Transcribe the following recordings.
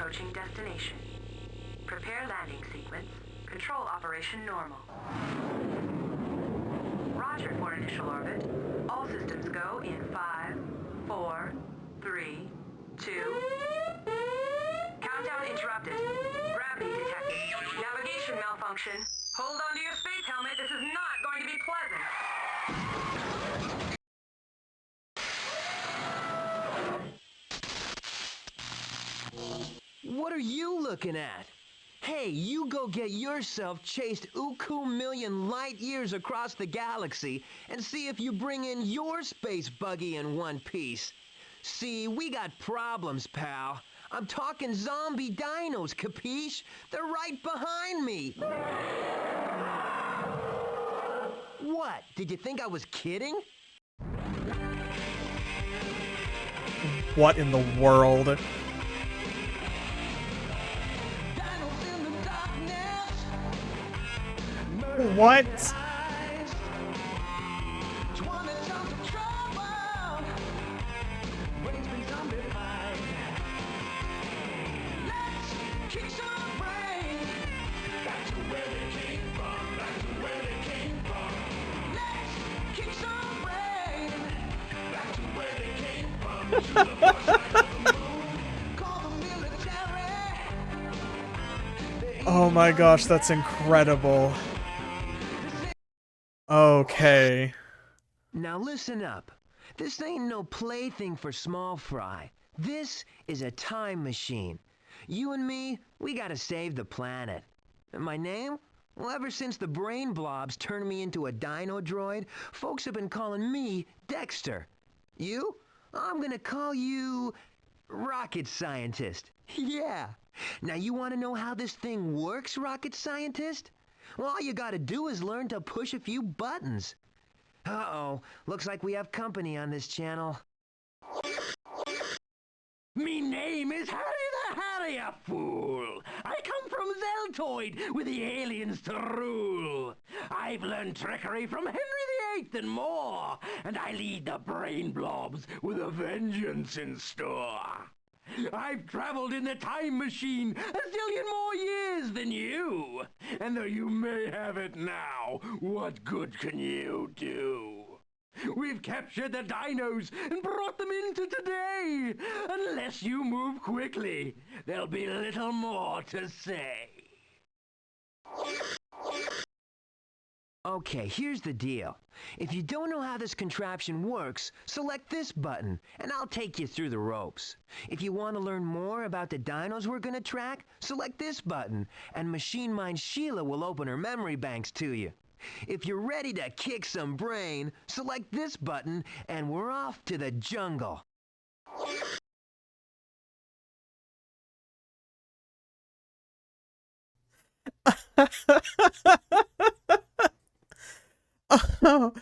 approaching destination. Prepare landing sequence. Control operation normal. Roger for initial orbit. All systems go in 5, 4, 3, 2... Countdown interrupted. Gravity detected. Navigation malfunction. Hold on to your space helmet. This is not going to be pleasant. What are you looking at? Hey, you go get yourself chased million light years across the galaxy and see if you bring in your space buggy in one piece. See, we got problems, pal. I'm talking zombie dinos, capiche? They're right behind me. What? Did you think I was kidding? What in the world? What? Oh my gosh, that's incredible. Okay. Now listen up. This ain't no plaything for small fry. This is a time machine. You and me, we gotta save the planet. And my name? Well, ever since the brain blobs turned me into a dino droid, folks have been calling me Dexter. You? I'm gonna call you... Rocket Scientist. Yeah. Now you wanna know how this thing works, Rocket Scientist? Well, all you gotta do is learn to push a few buttons. Uh-oh. Looks like we have company on this channel. Me name is Harry the Harrier, fool. I come from Zeltoid, with the aliens to rule. I've learned trickery from Henry VIII and more, and I lead the brain blobs with a vengeance in store. I've traveled in the time machine a zillion more years than you. And though you may have it now, what good can you do? We've captured the dinos and brought them into today. Unless you move quickly, there'll be little more to say. Okay, here's the deal. If you don't know how this contraption works, select this button, and I'll take you through the ropes. If you want to learn more about the dinos we're gonna track, select this button, and Machine Mind Sheila will open her memory banks to you. If you're ready to kick some brain, select this button, and we're off to the jungle. Oh,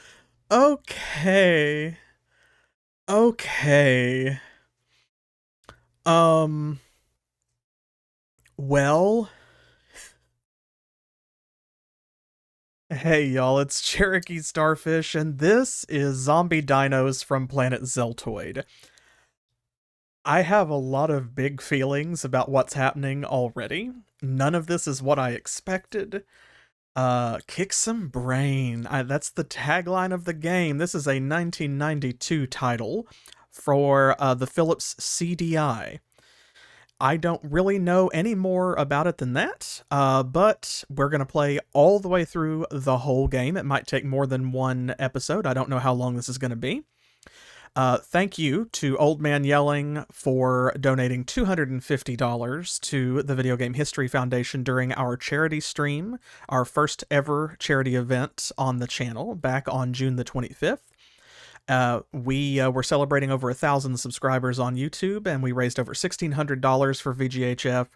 okay. Okay. Well. Hey y'all, it's CherokeeStarfish, and this is Zombie Dinos from planet Zeltoid. I have a lot of big feelings about what's happening already. None of this is what I expected. Kick some brain. That's the tagline of the game. This is a 1992 title for the Philips CDI. I don't really know any more about it than that, but we're going to play all the way through the whole game. It might take more than one episode. I don't know how long this is going to be. Thank you to Old Man Yelling for donating $250 to the Video Game History Foundation during our charity stream, our first ever charity event on the channel back on June the 25th. We were celebrating over 1,000 subscribers on YouTube, and we raised over $1,600 for VGHF,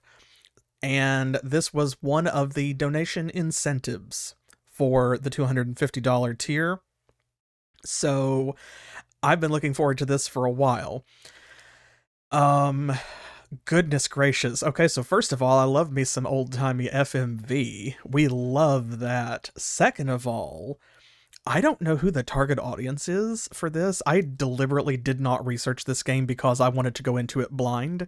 and this was one of the donation incentives for the $250 tier. So I've been looking forward to this for a while. Goodness gracious. Okay, so first of all, I love me some old-timey FMV. We love that. Second of all, I don't know who the target audience is for this. I deliberately did not research this game because I wanted to go into it blind.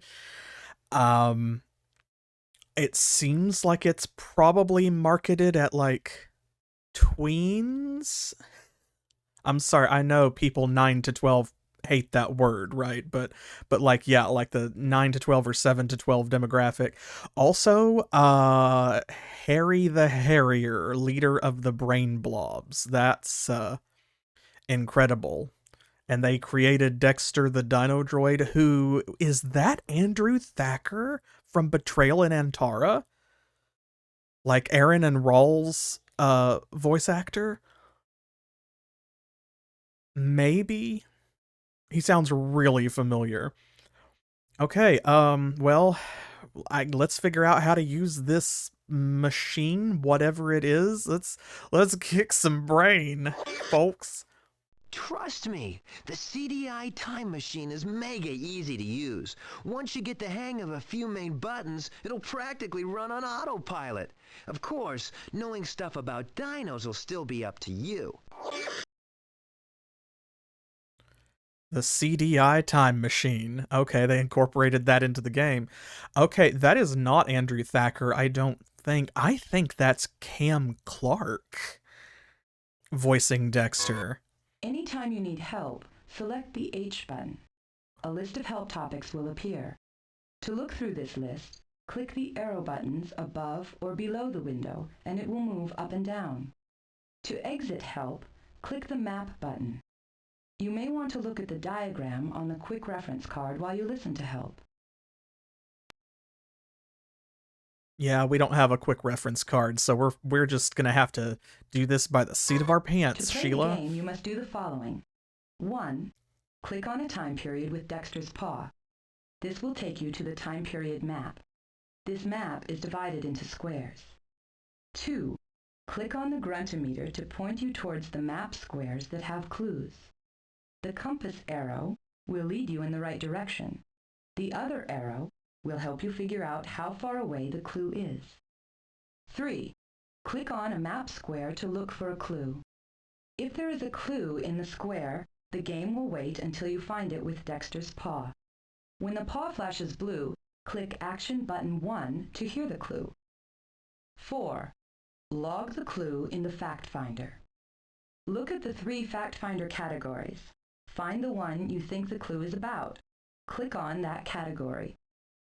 It seems like it's probably marketed at, like, tweens? I'm sorry, I know people 9 to 12 hate that word, right? But like, yeah, like the 9 to 12 or 7 to 12 demographic. Also, Harry the Harrier, leader of the Brain Blobs. That's incredible. And they created Dexter the Dino Droid, who is that Andrew Thacker from Betrayal in Antara? Like Aaron and Rawls voice actor? Maybe? He sounds really familiar. Okay, well, let's figure out how to use this machine, whatever it is. Let's kick some brain, folks. Trust me, the CDI time machine is mega easy to use. Once you get the hang of a few main buttons, it'll practically run on autopilot. Of course, knowing stuff about dinos will still be up to you. The CDI time machine. Okay, they incorporated that into the game. Okay, that is not Andrew Thacker, I don't think. I think that's Cam Clarke voicing Dexter. Anytime you need help, select the H button. A list of help topics will appear. To look through this list, click the arrow buttons above or below the window, and it will move up and down. To exit help, click the map button. You may want to look at the diagram on the quick reference card while you listen to help. Yeah, we don't have a quick reference card, so we're just gonna have to do this by the seat of our pants, To play Sheila. the game, you must do the following. 1. Click on a time period with Dexter's paw. This will take you to the time period map. This map is divided into squares. 2. Click on the gruntometer to point you towards the map squares that have clues. The compass arrow will lead you in the right direction. The other arrow will help you figure out how far away the clue is. 3. Click on a map square to look for a clue. If there is a clue in the square, the game will wait until you find it with Dexter's paw. When the paw flashes blue, click Action Button 1 to hear the clue. 4. Log the clue in the Fact Finder. Look at the 3 Fact Finder categories. Find the one you think the clue is about. Click on that category.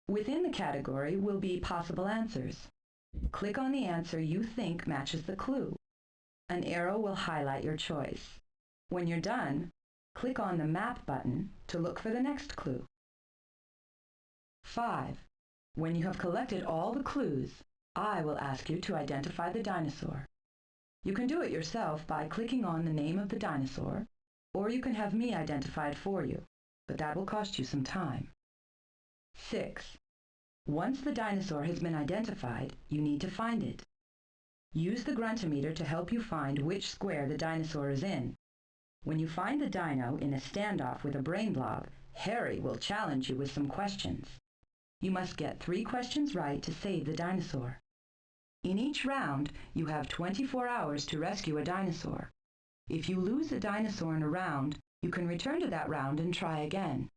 Within the category will be possible answers. Click on the answer you think matches the clue. An arrow will highlight your choice. When you're done, click on the Map button to look for the next clue. 5. When you have collected all the clues, I will ask you to identify the dinosaur. You can do it yourself by clicking on the name of the dinosaur, or you can have me identify it for you, but that will cost you some time. 6. Once the dinosaur has been identified, you need to find it. Use the gruntometer to help you find which square the dinosaur is in. When you find the dino in a standoff with a brain blob, Harry will challenge you with some questions. You must get 3 questions right to save the dinosaur. In each round, you have 24 hours to rescue a dinosaur. If you lose a dinosaur in a round, you can return to that round and try again.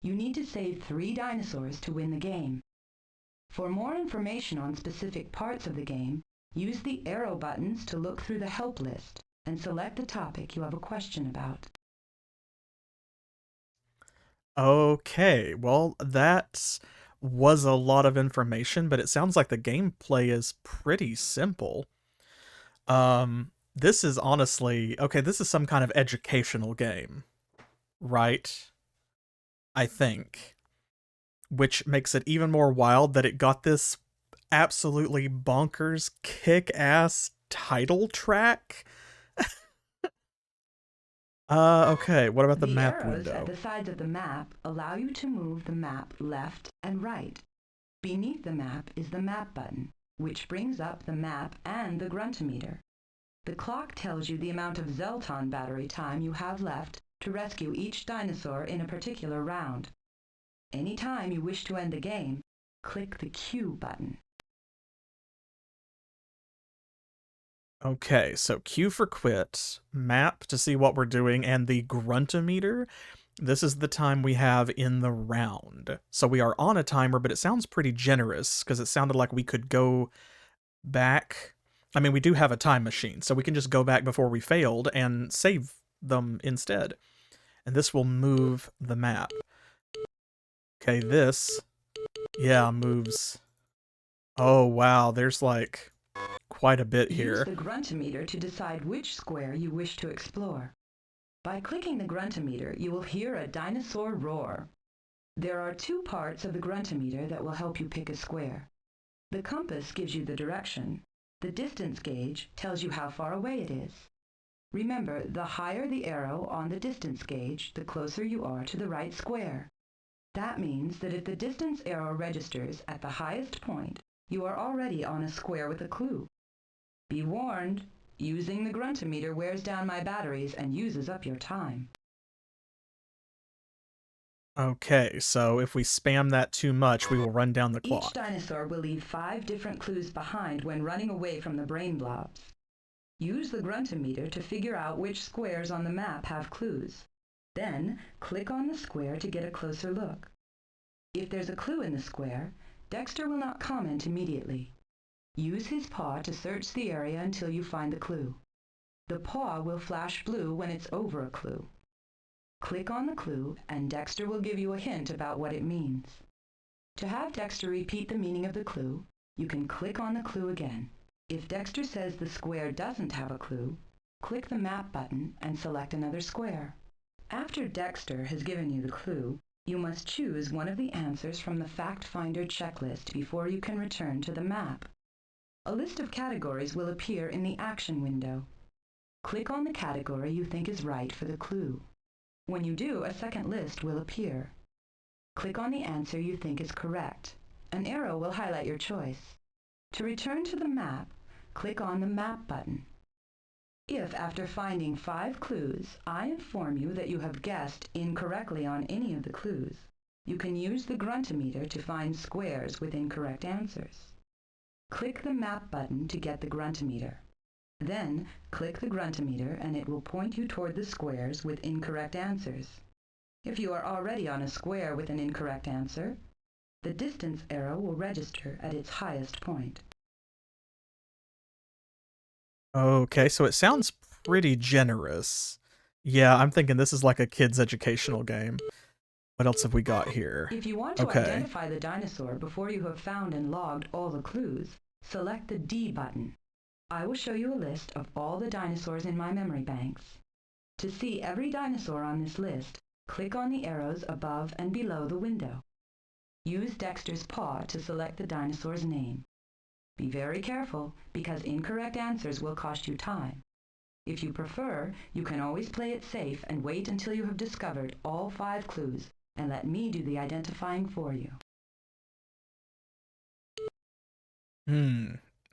You need to save 3 dinosaurs to win the game. For more information on specific parts of the game, use the arrow buttons to look through the help list and select the topic you have a question about. Okay, well, that was a lot of information, but it sounds like the gameplay is pretty simple. This is honestly, okay, this is some kind of educational game, right? I think. Which makes it even more wild that it got this absolutely bonkers, kick-ass title track. Okay, what about the map arrows window? at the sides of the map allow you to move the map left and right. Beneath the map is the map button, which brings up the map and the gruntometer. The clock tells you the amount of Zelton battery time you have left to rescue each dinosaur in a particular round. Anytime you wish to end the game, click the Q button. Okay, so Q for quit, map to see what we're doing, and the gruntometer This is the time we have in the round. So we are on a timer, but it sounds pretty generous because it sounded like we could go back. I mean, we do have a time machine, so we can just go back before we failed and save them instead. And this will move the map. Okay, this, yeah, moves. Oh, wow, there's like quite a bit here. Use the gruntometer to decide which square you wish to explore. By clicking the gruntometer, you will hear a dinosaur roar. There are two parts of the gruntometer that will help you pick a square. The compass gives you the direction. The distance gauge tells you how far away it is. Remember, the higher the arrow on the distance gauge, the closer you are to the right square. That means that if the distance arrow registers at the highest point, you are already on a square with a clue. Be warned, using the gruntometer wears down my batteries and uses up your time. Okay, so if we spam that too much, we will run down the clock. Each dinosaur will leave 5 different clues behind when running away from the brain blobs. Use the gruntometer to figure out which squares on the map have clues. Then, click on the square to get a closer look. If there's a clue in the square, Dexter will not comment immediately. Use his paw to search the area until you find the clue. The paw will flash blue when it's over a clue. Click on the clue and Dexter will give you a hint about what it means. To have Dexter repeat the meaning of the clue, you can click on the clue again. If Dexter says the square doesn't have a clue, click the map button and select another square. After Dexter has given you the clue, you must choose one of the answers from the Fact Finder checklist before you can return to the map. A list of categories will appear in the action window. Click on the category you think is right for the clue. When you do, a second list will appear. Click on the answer you think is correct. An arrow will highlight your choice. To return to the map, click on the Map button. If, after finding 5 clues, I inform you that you have guessed incorrectly on any of the clues, you can use the gruntometer to find squares with incorrect answers. Click the Map button to get the gruntometer. Then, click the gruntometer and it will point you toward the squares with incorrect answers. If you are already on a square with an incorrect answer, the distance arrow will register at its highest point. Okay, so it sounds pretty generous. Yeah, I'm thinking this is like a kid's educational game. What else have we got here? If you want to identify the dinosaur before you have found and logged all the clues, select the D button. I will show you a list of all the dinosaurs in my memory banks. To see every dinosaur on this list, click on the arrows above and below the window. Use Dexter's paw to select the dinosaur's name. Be very careful, because incorrect answers will cost you time. If you prefer, you can always play it safe and wait until you have discovered all 5 clues, and let me do the identifying for you.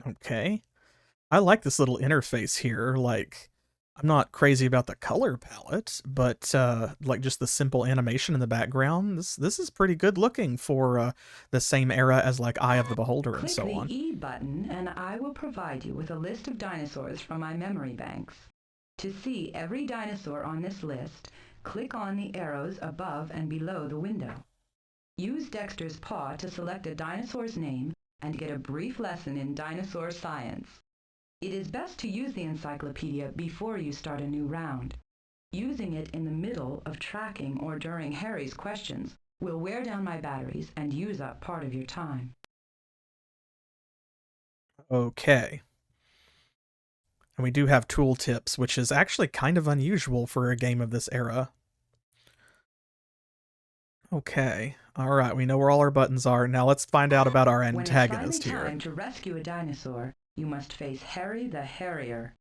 Okay. I like this little interface here. Like, I'm not crazy about the color palette, but like just the simple animation in the background, this is pretty good looking for the same era as like Eye of the Beholder and so on. Click the E button and I will provide you with a list of dinosaurs from my memory banks. To see every dinosaur on this list, click on the arrows above and below the window. Use Dexter's paw to select a dinosaur's name and get a brief lesson in dinosaur science. It is best to use the encyclopedia before you start a new round. Using it in the middle of tracking or during Harry's questions will wear down my batteries and use up part of your time. Okay. And we do have tooltips, which is actually kind of unusual for a game of this era. Okay. All right, we know where all our buttons are. Now let's find out about our antagonist when it's here. time to rescue a dinosaur, you must face Harry the Harrier.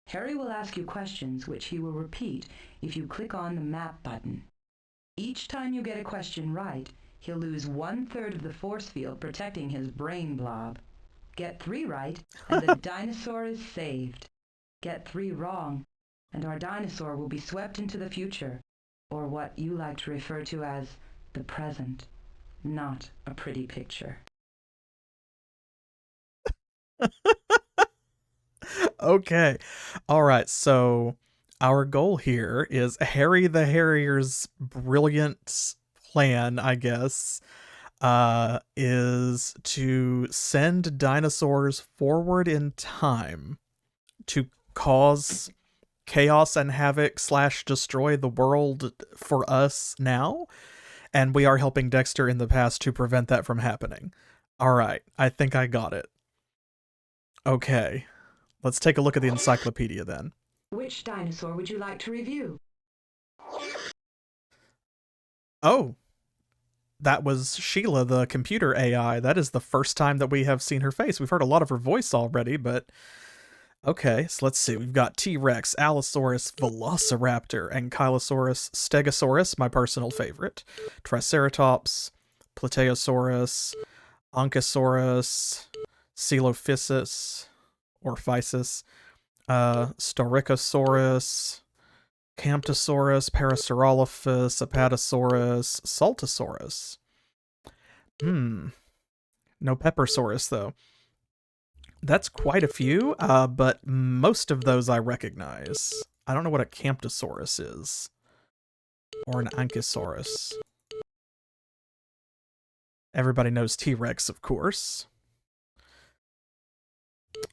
Harry will ask you questions which he will repeat if you click on the Map button. Each time you get a question right, he'll lose 1/3 of the force field protecting his brain blob. Get 3 right, and the dinosaur is saved. Get 3 wrong, and our dinosaur will be swept into the future, or what you like to refer to as the present. Not a pretty picture. Okay. All right, so our goal here is Harry the Harrier's brilliant plan, I guess, is to send dinosaurs forward in time to cause chaos and havoc / destroy the world for us now, and we are helping Dexter in the past to prevent that from happening. All right, I think I got it. Okay, let's take a look at the encyclopedia then. Which dinosaur would you like to review? Oh, that was Sheila, the computer AI. That is the first time that we have seen her face. We've heard a lot of her voice already, but okay, so let's see. We've got T-Rex, Allosaurus, Velociraptor, Ankylosaurus, Stegosaurus, my personal favorite, Triceratops, Plateosaurus, Onchosaurus, Coelophysis, or Physis, Staurikosaurus, Camptosaurus, Parasaurolophus, Apatosaurus, Saltosaurus. No Peppersaurus, though. That's quite a few, but most of those I recognize. I don't know what a Camptosaurus is. Or an Ankylosaurus. Everybody knows T-Rex, of course.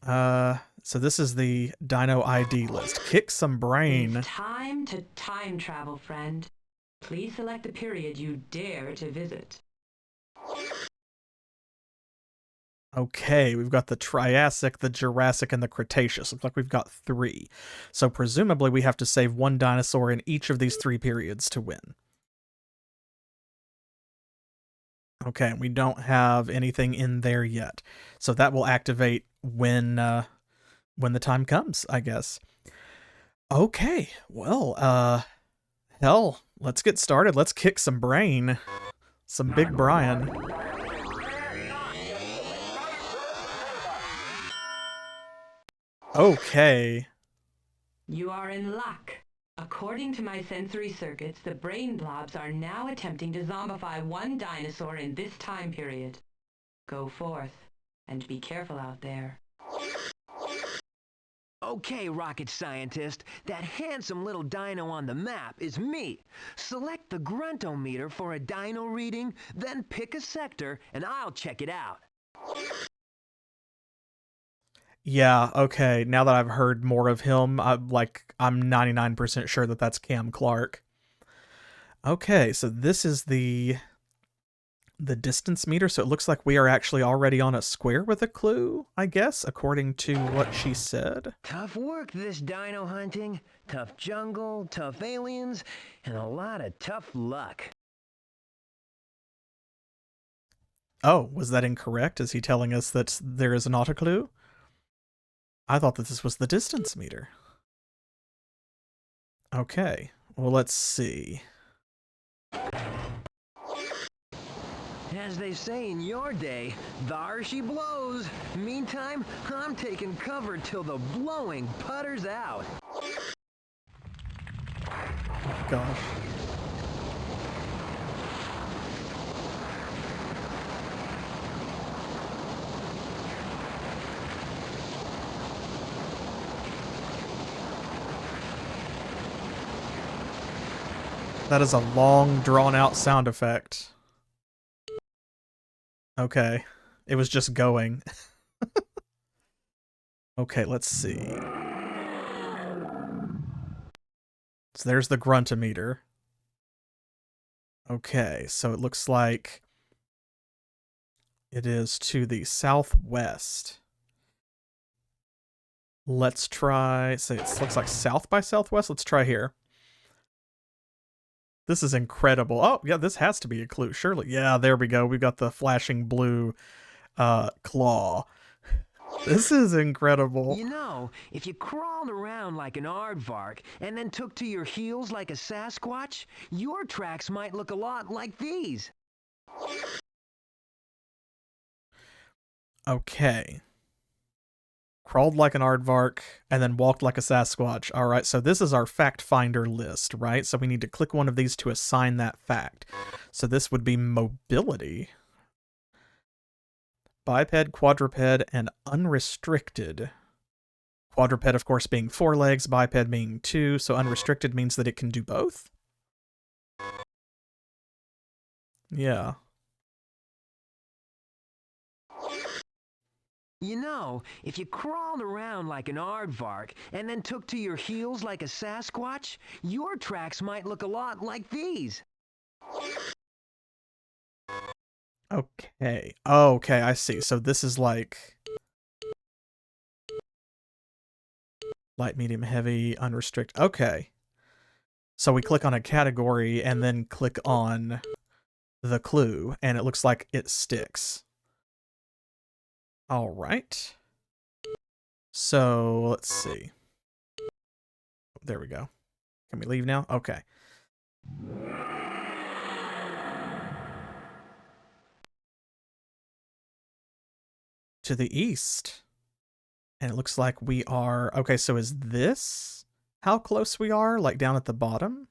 So this is the Dino ID list. Kick some brain. It's time to time travel, friend. Please select the period you dare to visit. Okay, we've got the Triassic, the Jurassic, and the Cretaceous. Looks like we've got 3. So presumably we have to save one dinosaur in each of these 3 periods to win. Okay, we don't have anything in there yet. So that will activate when the time comes, I guess. Okay, well, hell, let's get started. Let's kick some brain. Some Big Brian. Okay. You are in luck. According to my sensory circuits, the brain blobs are now attempting to zombify one dinosaur in this time period. Go forth, and be careful out there. Okay, rocket scientist, that handsome little dino on the map is me. Select the gruntometer for a dino reading, then pick a sector, and I'll check it out. Yeah, okay, now that I've heard more of him, I'm 99% sure that that's Cam Clarke. Okay, so this is the distance meter, so it looks like we are actually already on a square with a clue, I guess, according to what she said. Tough work, this dino hunting. Tough jungle, tough aliens, and a lot of tough luck. Oh, was that incorrect? Is he telling us that there is an autoclue? I thought that this was the distance meter. Okay, well, let's see. As they say in your day, thar she blows. Meantime, I'm taking cover till the blowing putters out. Gosh. That is a long, drawn-out sound effect. Okay. It was just going. Okay, let's see. So there's the gruntometer. Okay, so it looks like it is to the southwest. Let's try, say it looks like south by southwest. Let's try here. This is incredible. Oh, yeah, this has to be a clue, surely. Yeah, there we go. We've got the flashing blue claw. This is incredible. You know, if you crawled around like an aardvark and then took to your heels like a Sasquatch, your tracks might look a lot like these. Okay. Crawled like an aardvark, and then walked like a Sasquatch. All right, so this is our fact finder list, right? So we need to click one of these to assign that fact. So this would be mobility. Biped, quadruped, and unrestricted. Quadruped, of course, being 4 legs, biped being 2, so unrestricted means that it can do both? Yeah. You know, if you crawled around like an aardvark and then took to your heels like a Sasquatch, your tracks might look a lot like these. Okay. Okay, I see. So this is like light, medium, heavy, unrestricted. Okay. So we click on a category and then click on the clue, and it looks like it sticks. All right. So let's see. There we go. Can we leave now? Okay. To the east. And it looks like we are... Okay, so is this how close we are? Like down at the bottom?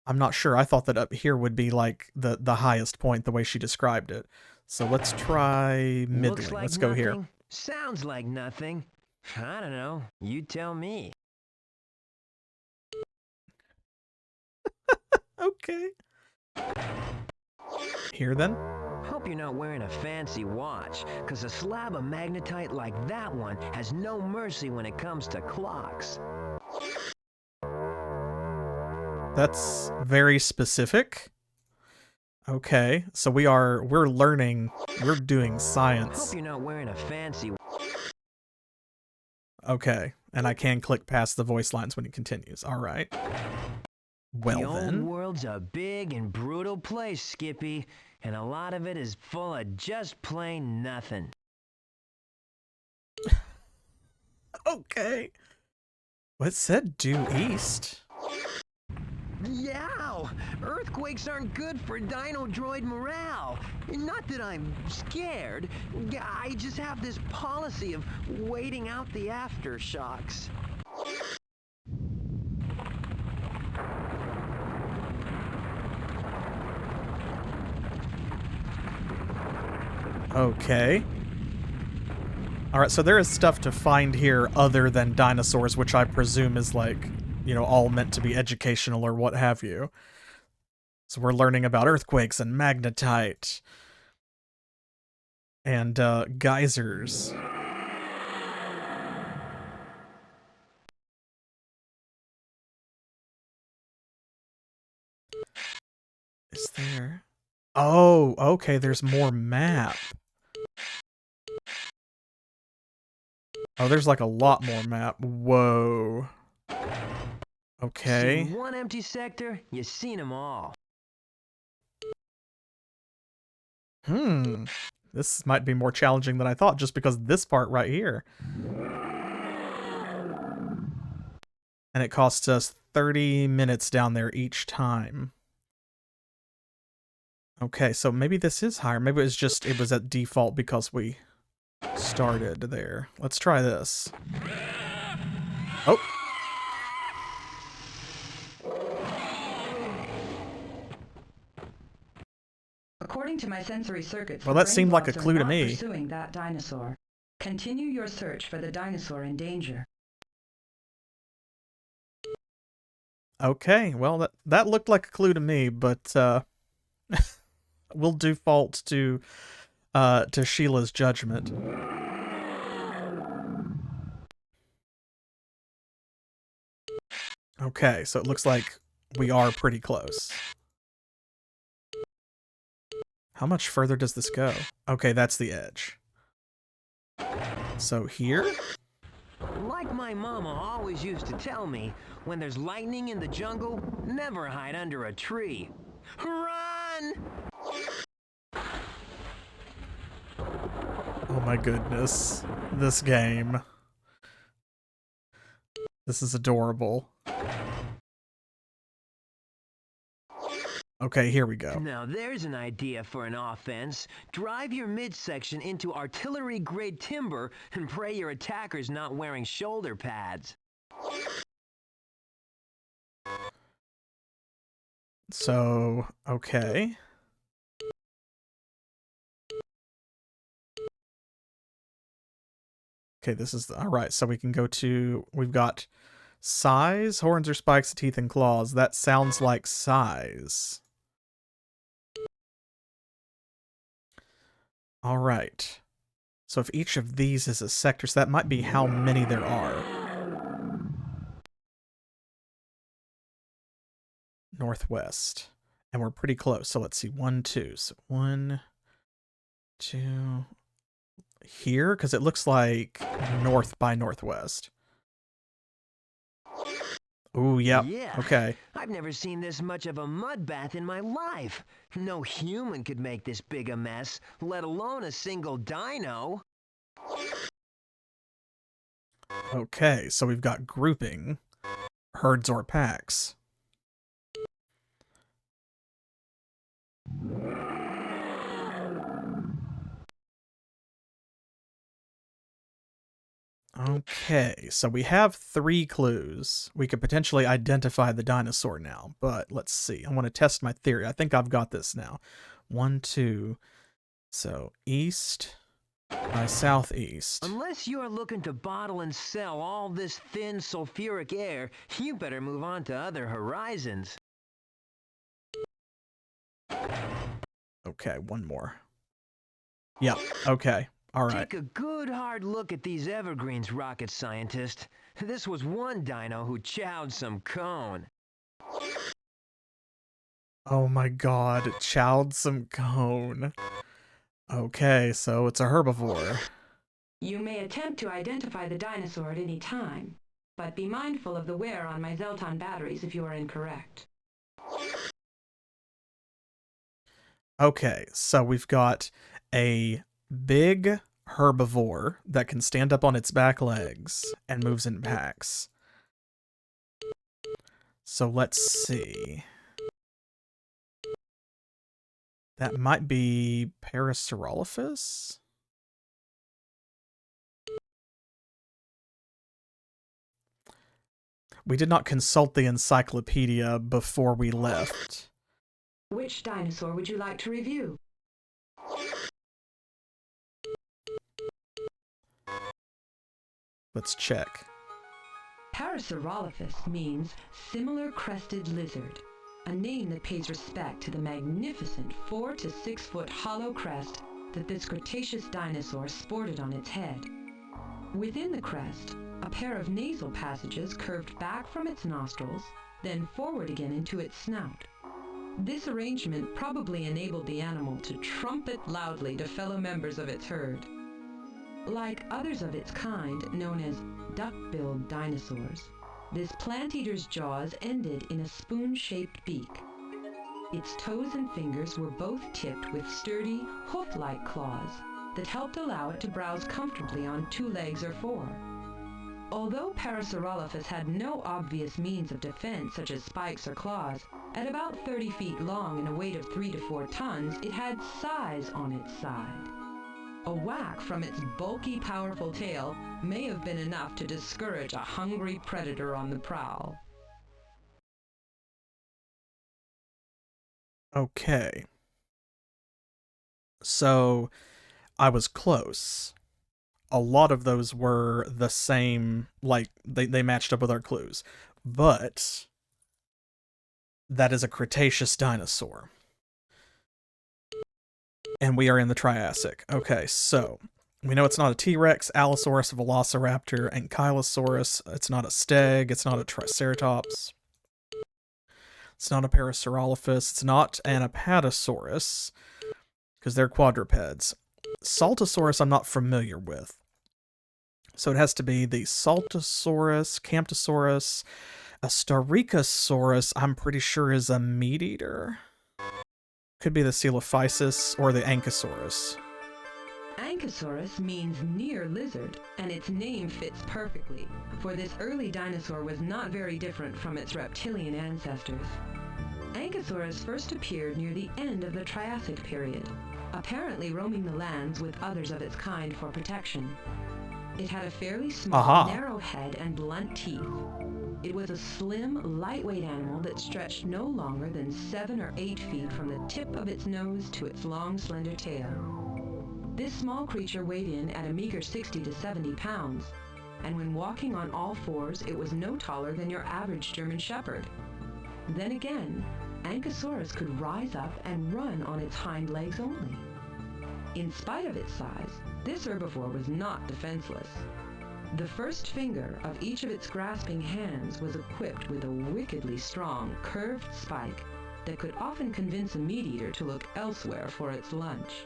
I'm not sure. I thought that up here would be like the highest point, the way she described it. So let's try middling. Looks like Let's go here. nothing. Sounds like nothing. I don't know. You tell me. Okay. Here then? Hope you're not wearing a fancy watch, because a slab of magnetite like that one has no mercy when it comes to clocks. That's very specific. Okay, so we're learning, we're doing science. Hope you're not wearing a fancy... Okay, and I can click past the voice lines when it continues. All right. Well the then. old world's a big and brutal place, Skippy, and a lot of it is full of just plain nothing. Okay. Well, it said due east. Yow! Earthquakes aren't good for Dino Droid morale. Not that I'm scared. I just have this policy of waiting out the aftershocks. Okay. Alright, so there is stuff to find here other than dinosaurs, which I presume is like, you know, all meant to be educational or what have you. So we're learning about earthquakes and magnetite. And, geysers. Is there... Oh, okay, there's more map. Oh, there's like a lot more map. Whoa. Okay. Seen one empty sector, you seen them all. This might be more challenging than I thought, just because of this part right here. And it costs us 30 minutes down there each time. Okay, so maybe this is higher. Maybe it was at default because we started there. Let's try this. Oh. According to my sensory circuits, Well, the that brain seemed like a blobs are clue to not me. Pursuing that dinosaur. Continue your search for the dinosaur in danger. Okay, well, that looked like a clue to me, but we'll default to Sheila's judgment. Okay, so it looks like we are pretty close. How much further does this go? Okay, that's the edge. So here? Like my mama always used to tell me, when there's lightning in the jungle, never hide under a tree. Run! Oh my goodness. This game. This is adorable. Okay, here we go. Now there's an idea for an offense. Drive your midsection into artillery-grade timber and pray your attacker's not wearing shoulder pads. So, okay. Okay, this is all right. So we can go to. We've got size, horns or spikes, teeth and claws. That sounds like size. All right. So if each of these is a sector, so that might be how many there are. Northwest. And we're pretty close. So let's see. 1, 2. So 1, 2. Here? Because it looks like north by northwest. Ooh, yep. Yeah. Okay. I've never seen this much of a mud bath in my life. No human could make this big a mess, let alone a single dino. Okay, so we've got grouping, herds or packs. Okay, so we have 3 clues. We could potentially identify the dinosaur now, but let's see. I want to test my theory. I think I've got this now. 1, 2. So east by southeast. Unless you are looking to bottle and sell all this thin sulfuric air, you better move on to other horizons. Okay, one more. Yep, okay. All right. Take a good hard look at these evergreens, rocket scientist. This was one dino who chowed some cone. Oh my god, it chowed some cone. Okay, so it's a herbivore. You may attempt to identify the dinosaur at any time, but be mindful of the wear on my Zelton batteries if you are incorrect. Okay, so we've got a big herbivore that can stand up on its back legs and moves in packs. So let's see. That might be Parasaurolophus? We did not consult the encyclopedia before we left. Which dinosaur would you like to review? Let's check. Parasaurolophus means similar crested lizard, a name that pays respect to the magnificent 4 to 6 foot hollow crest that this Cretaceous dinosaur sported on its head. Within the crest, a pair of nasal passages curved back from its nostrils, then forward again into its snout. This arrangement probably enabled the animal to trumpet loudly to fellow members of its herd. Like others of its kind, known as duck-billed dinosaurs, this plant-eater's jaws ended in a spoon-shaped beak. Its toes and fingers were both tipped with sturdy, hoof-like claws that helped allow it to browse comfortably on 2 legs or 4. Although Parasaurolophus had no obvious means of defense such as spikes or claws, at about 30 feet long and a weight of 3 to 4 tons, it had size on its side. A whack from its bulky, powerful tail may have been enough to discourage a hungry predator on the prowl. Okay. So, I was close. A lot of those were the same, like, they matched up with our clues. But, that is a Cretaceous dinosaur. And we are in the Triassic. Okay, so, we know it's not a T-Rex, Allosaurus, Velociraptor, Ankylosaurus. It's not a Steg. It's not a Triceratops. It's not a Parasaurolophus. It's not an Apatosaurus, because they're quadrupeds. Saltosaurus I'm not familiar with. So it has to be the Saltosaurus, Camptosaurus. A Staurikosaurus I'm pretty sure is a meat-eater. Could be the Coelophysis or the Ankylosaurus. Ankylosaurus means near lizard, and its name fits perfectly, for this early dinosaur was not very different from its reptilian ancestors. Ankylosaurus first appeared near the end of the Triassic period, apparently roaming the lands with others of its kind for protection. It had a fairly small, narrow head and blunt teeth. It was a slim, lightweight animal that stretched no longer than 7 or 8 feet from the tip of its nose to its long, slender tail. This small creature weighed in at a meager 60 to 70 pounds, and when walking on all fours, it was no taller than your average German Shepherd. Then again, Ankylosaurus could rise up and run on its hind legs only. In spite of its size, this herbivore was not defenseless. The first finger of each of its grasping hands was equipped with a wickedly strong, curved spike that could often convince a meat-eater to look elsewhere for its lunch.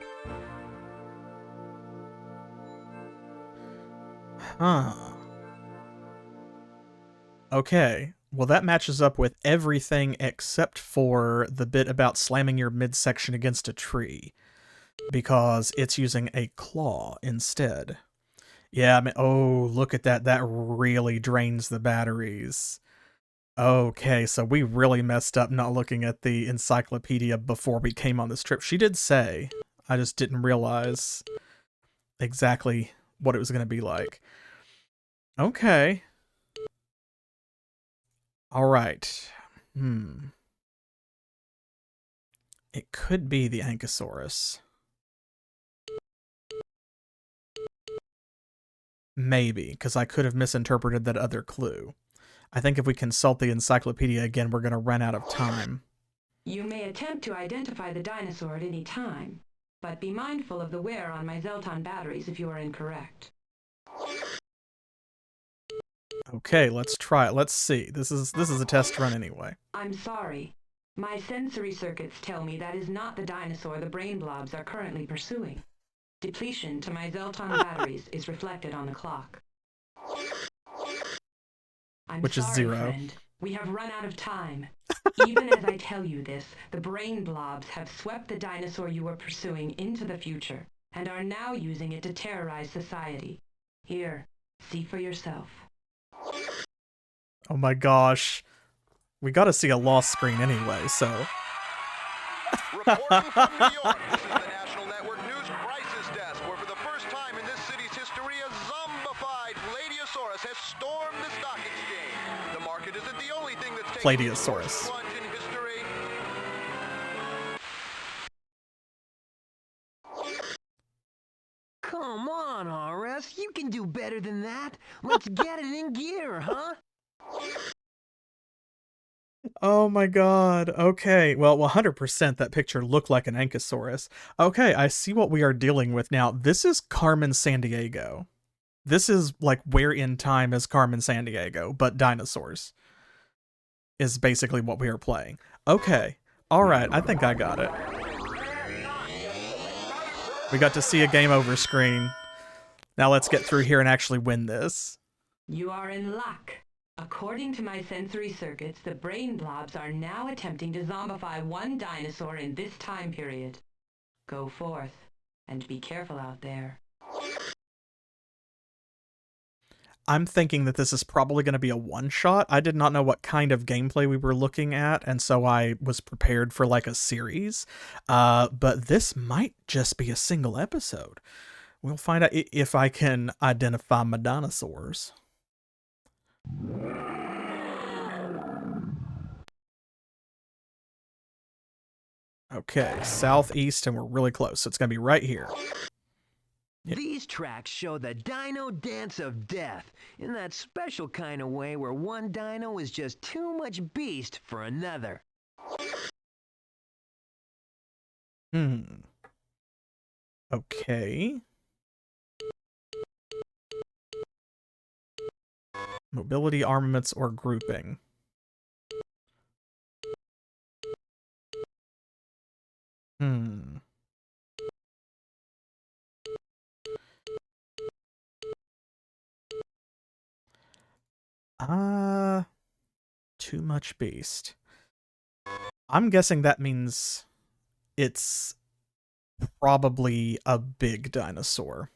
Huh. Okay. Well, that matches up with everything except for the bit about slamming your midsection against a tree, because it's using a claw instead. Yeah, I mean, oh, look at that. That really drains the batteries. Okay, so we really messed up not looking at the encyclopedia before we came on this trip. She did say, I just didn't realize exactly what it was going to be like. Okay. All right. It could be the Ankylosaurus. Maybe, because I could have misinterpreted that other clue. I think if we consult the encyclopedia again, we're going to run out of time. You may attempt to identify the dinosaur at any time, but be mindful of the wear on my Zelton batteries if you are incorrect. Okay, let's try it. Let's see. This is a test run anyway. I'm sorry. My sensory circuits tell me that is not the dinosaur the brain blobs are currently pursuing. Depletion to my Zelton batteries is reflected on the clock. Which is 0. Friend. We have run out of time. Even as I tell you this, the brain blobs have swept the dinosaur you were pursuing into the future and are now using it to terrorize society. Here, see for yourself. Oh my gosh. We gotta see a lost screen anyway, so... Reporting from New York, this is the National Network News Crisis Desk, where for the first time in this city's history, a zombified Pladiosaurus has stormed the stock exchange. The market isn't the only thing that's taking a plunge in history. Come on, RS, you can do better than that. Let's get it in gear, huh? Oh my god. Okay. Well, 100% that picture looked like an Ankylosaurus. Okay, I see what we are dealing with now. This is Carmen Sandiego. This is like Where in Time is Carmen Sandiego, but dinosaurs is basically what we are playing. Okay. Alright, I think I got it. We got to see a game over screen. Now let's get through here and actually win this. You are in luck. According to my sensory circuits, the brain blobs are now attempting to zombify one dinosaur in this time period. Go forth, and be careful out there. I'm thinking that this is probably going to be a one-shot. I did not know what kind of gameplay we were looking at, and so I was prepared for like a series. But this might just be a single episode. We'll find out if I can identify my dinosaurs. Okay, southeast, and we're really close, so it's going to be right here. Yep. These tracks show the dino dance of death, in that special kind of way where one dino is just too much beast for another. Okay. Mobility, armaments, or grouping. Too much beast. I'm guessing that means it's probably a big dinosaur.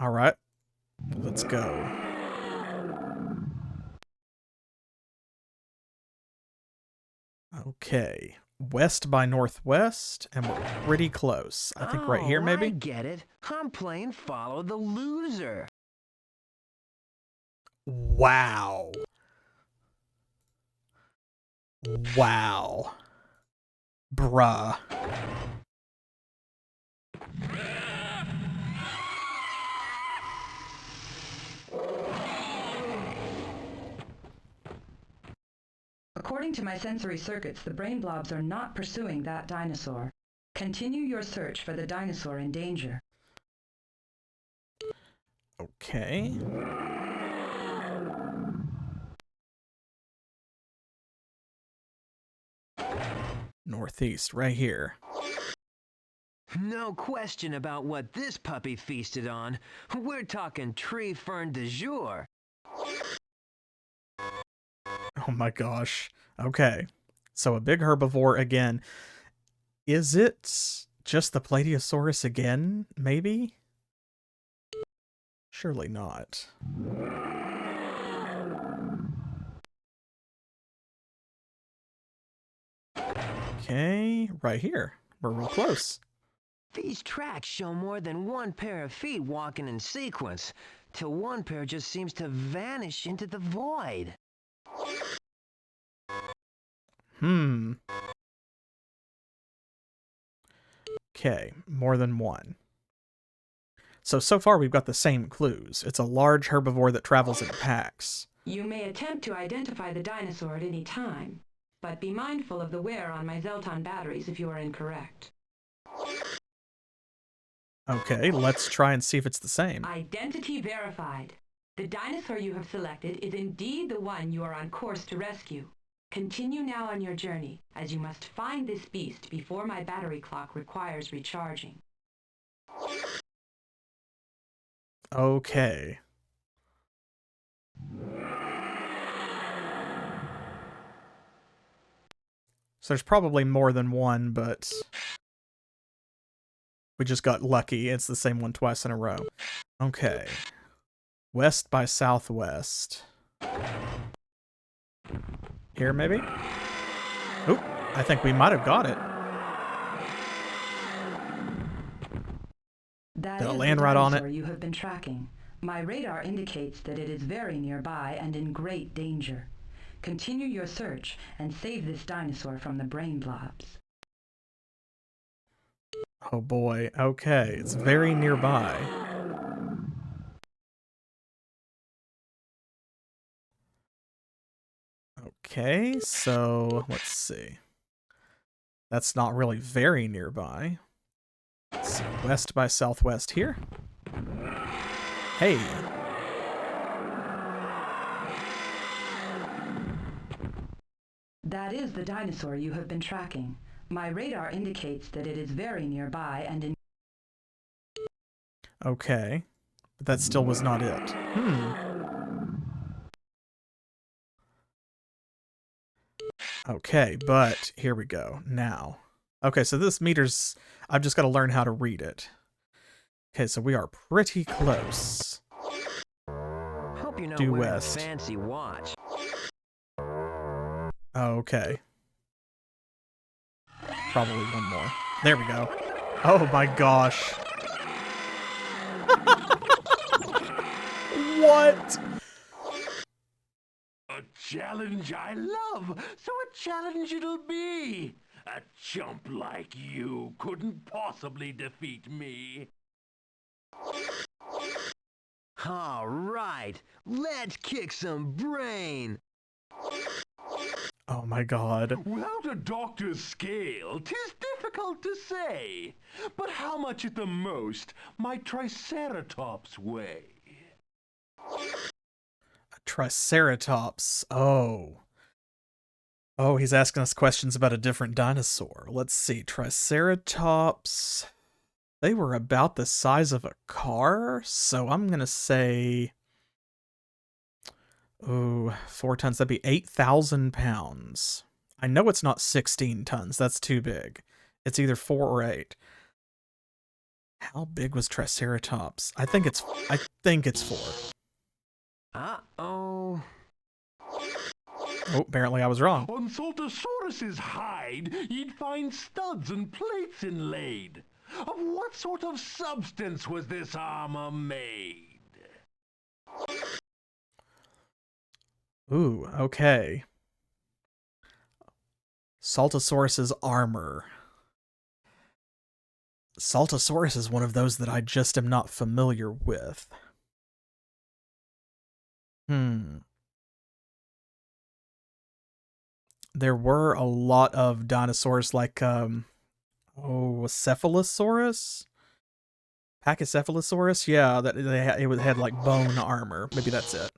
Alright. Let's go. Okay. West by northwest, and we're pretty close. I think right here, maybe? I get it. I'm playing Follow the Loser. Wow. Wow. Bruh. According to my sensory circuits, the brain blobs are not pursuing that dinosaur. Continue your search for the dinosaur in danger. Okay. Northeast, right here. No question about what this puppy feasted on. We're talking tree fern du jour. Oh my gosh. Okay. So a big herbivore again. Is it just the Plateosaurus again, maybe? Surely not. Okay, right here. We're real close. These tracks show more than one pair of feet walking in sequence, till one pair just seems to vanish into the void. Okay, more than one. So far we've got the same clues. It's a large herbivore that travels in packs. You may attempt to identify the dinosaur at any time, but be mindful of the wear on my Zelton batteries if you are incorrect. Okay, let's try and see if it's the same. Identity verified. The dinosaur you have selected is indeed the one you are on course to rescue. Continue now on your journey, as you must find this beast before my battery clock requires recharging. Okay. So there's probably more than one, but we just got lucky. It's the same one twice in a row. Okay. West by southwest. Here, maybe? Oop, I think we might have got it. That Did I is land the right on dinosaur it? you have been tracking. My radar indicates that it is very nearby and in great danger. Continue your search and save this dinosaur from the brain blobs. Oh boy, okay, it's very nearby. Okay, so let's see. That's not really very nearby. Let's see, west by southwest here. Hey. That is the dinosaur you have been tracking. My radar indicates that it is very nearby and in... Okay, but that still was not it. Okay, but here we go. Now. Okay, so this meter's... I've just got to learn how to read it. Okay, so we are pretty close. Hope you're not Due wearing west. a fancy watch. Okay. Probably one more. There we go. Oh my gosh. What? A challenge I love, so a challenge it'll be. A chump like you couldn't possibly defeat me. All right, let's kick some brain. Oh my god. Without a doctor's scale, 'tis difficult to say. But how much at the most might Triceratops weigh? Triceratops. Oh. Oh, he's asking us questions about a different dinosaur. Let's see. Triceratops. They were about the size of a car, so I'm going to say... Ooh, 4 tons. That'd be 8,000 pounds. I know it's not 16 tons. That's too big. It's either 4 or 8. How big was Triceratops? I think it's 4. Uh-oh. Oh, apparently I was wrong. On Saltosaurus's hide, you'd find studs and plates inlaid. Of what sort of substance was this armor made? Ooh, okay. Saltosaurus's armor. Saltosaurus is one of those that I just am not familiar with. there were a lot of dinosaurs like, Cephalosaurus? Pachycephalosaurus? Yeah, that it had like bone armor. Maybe that's it.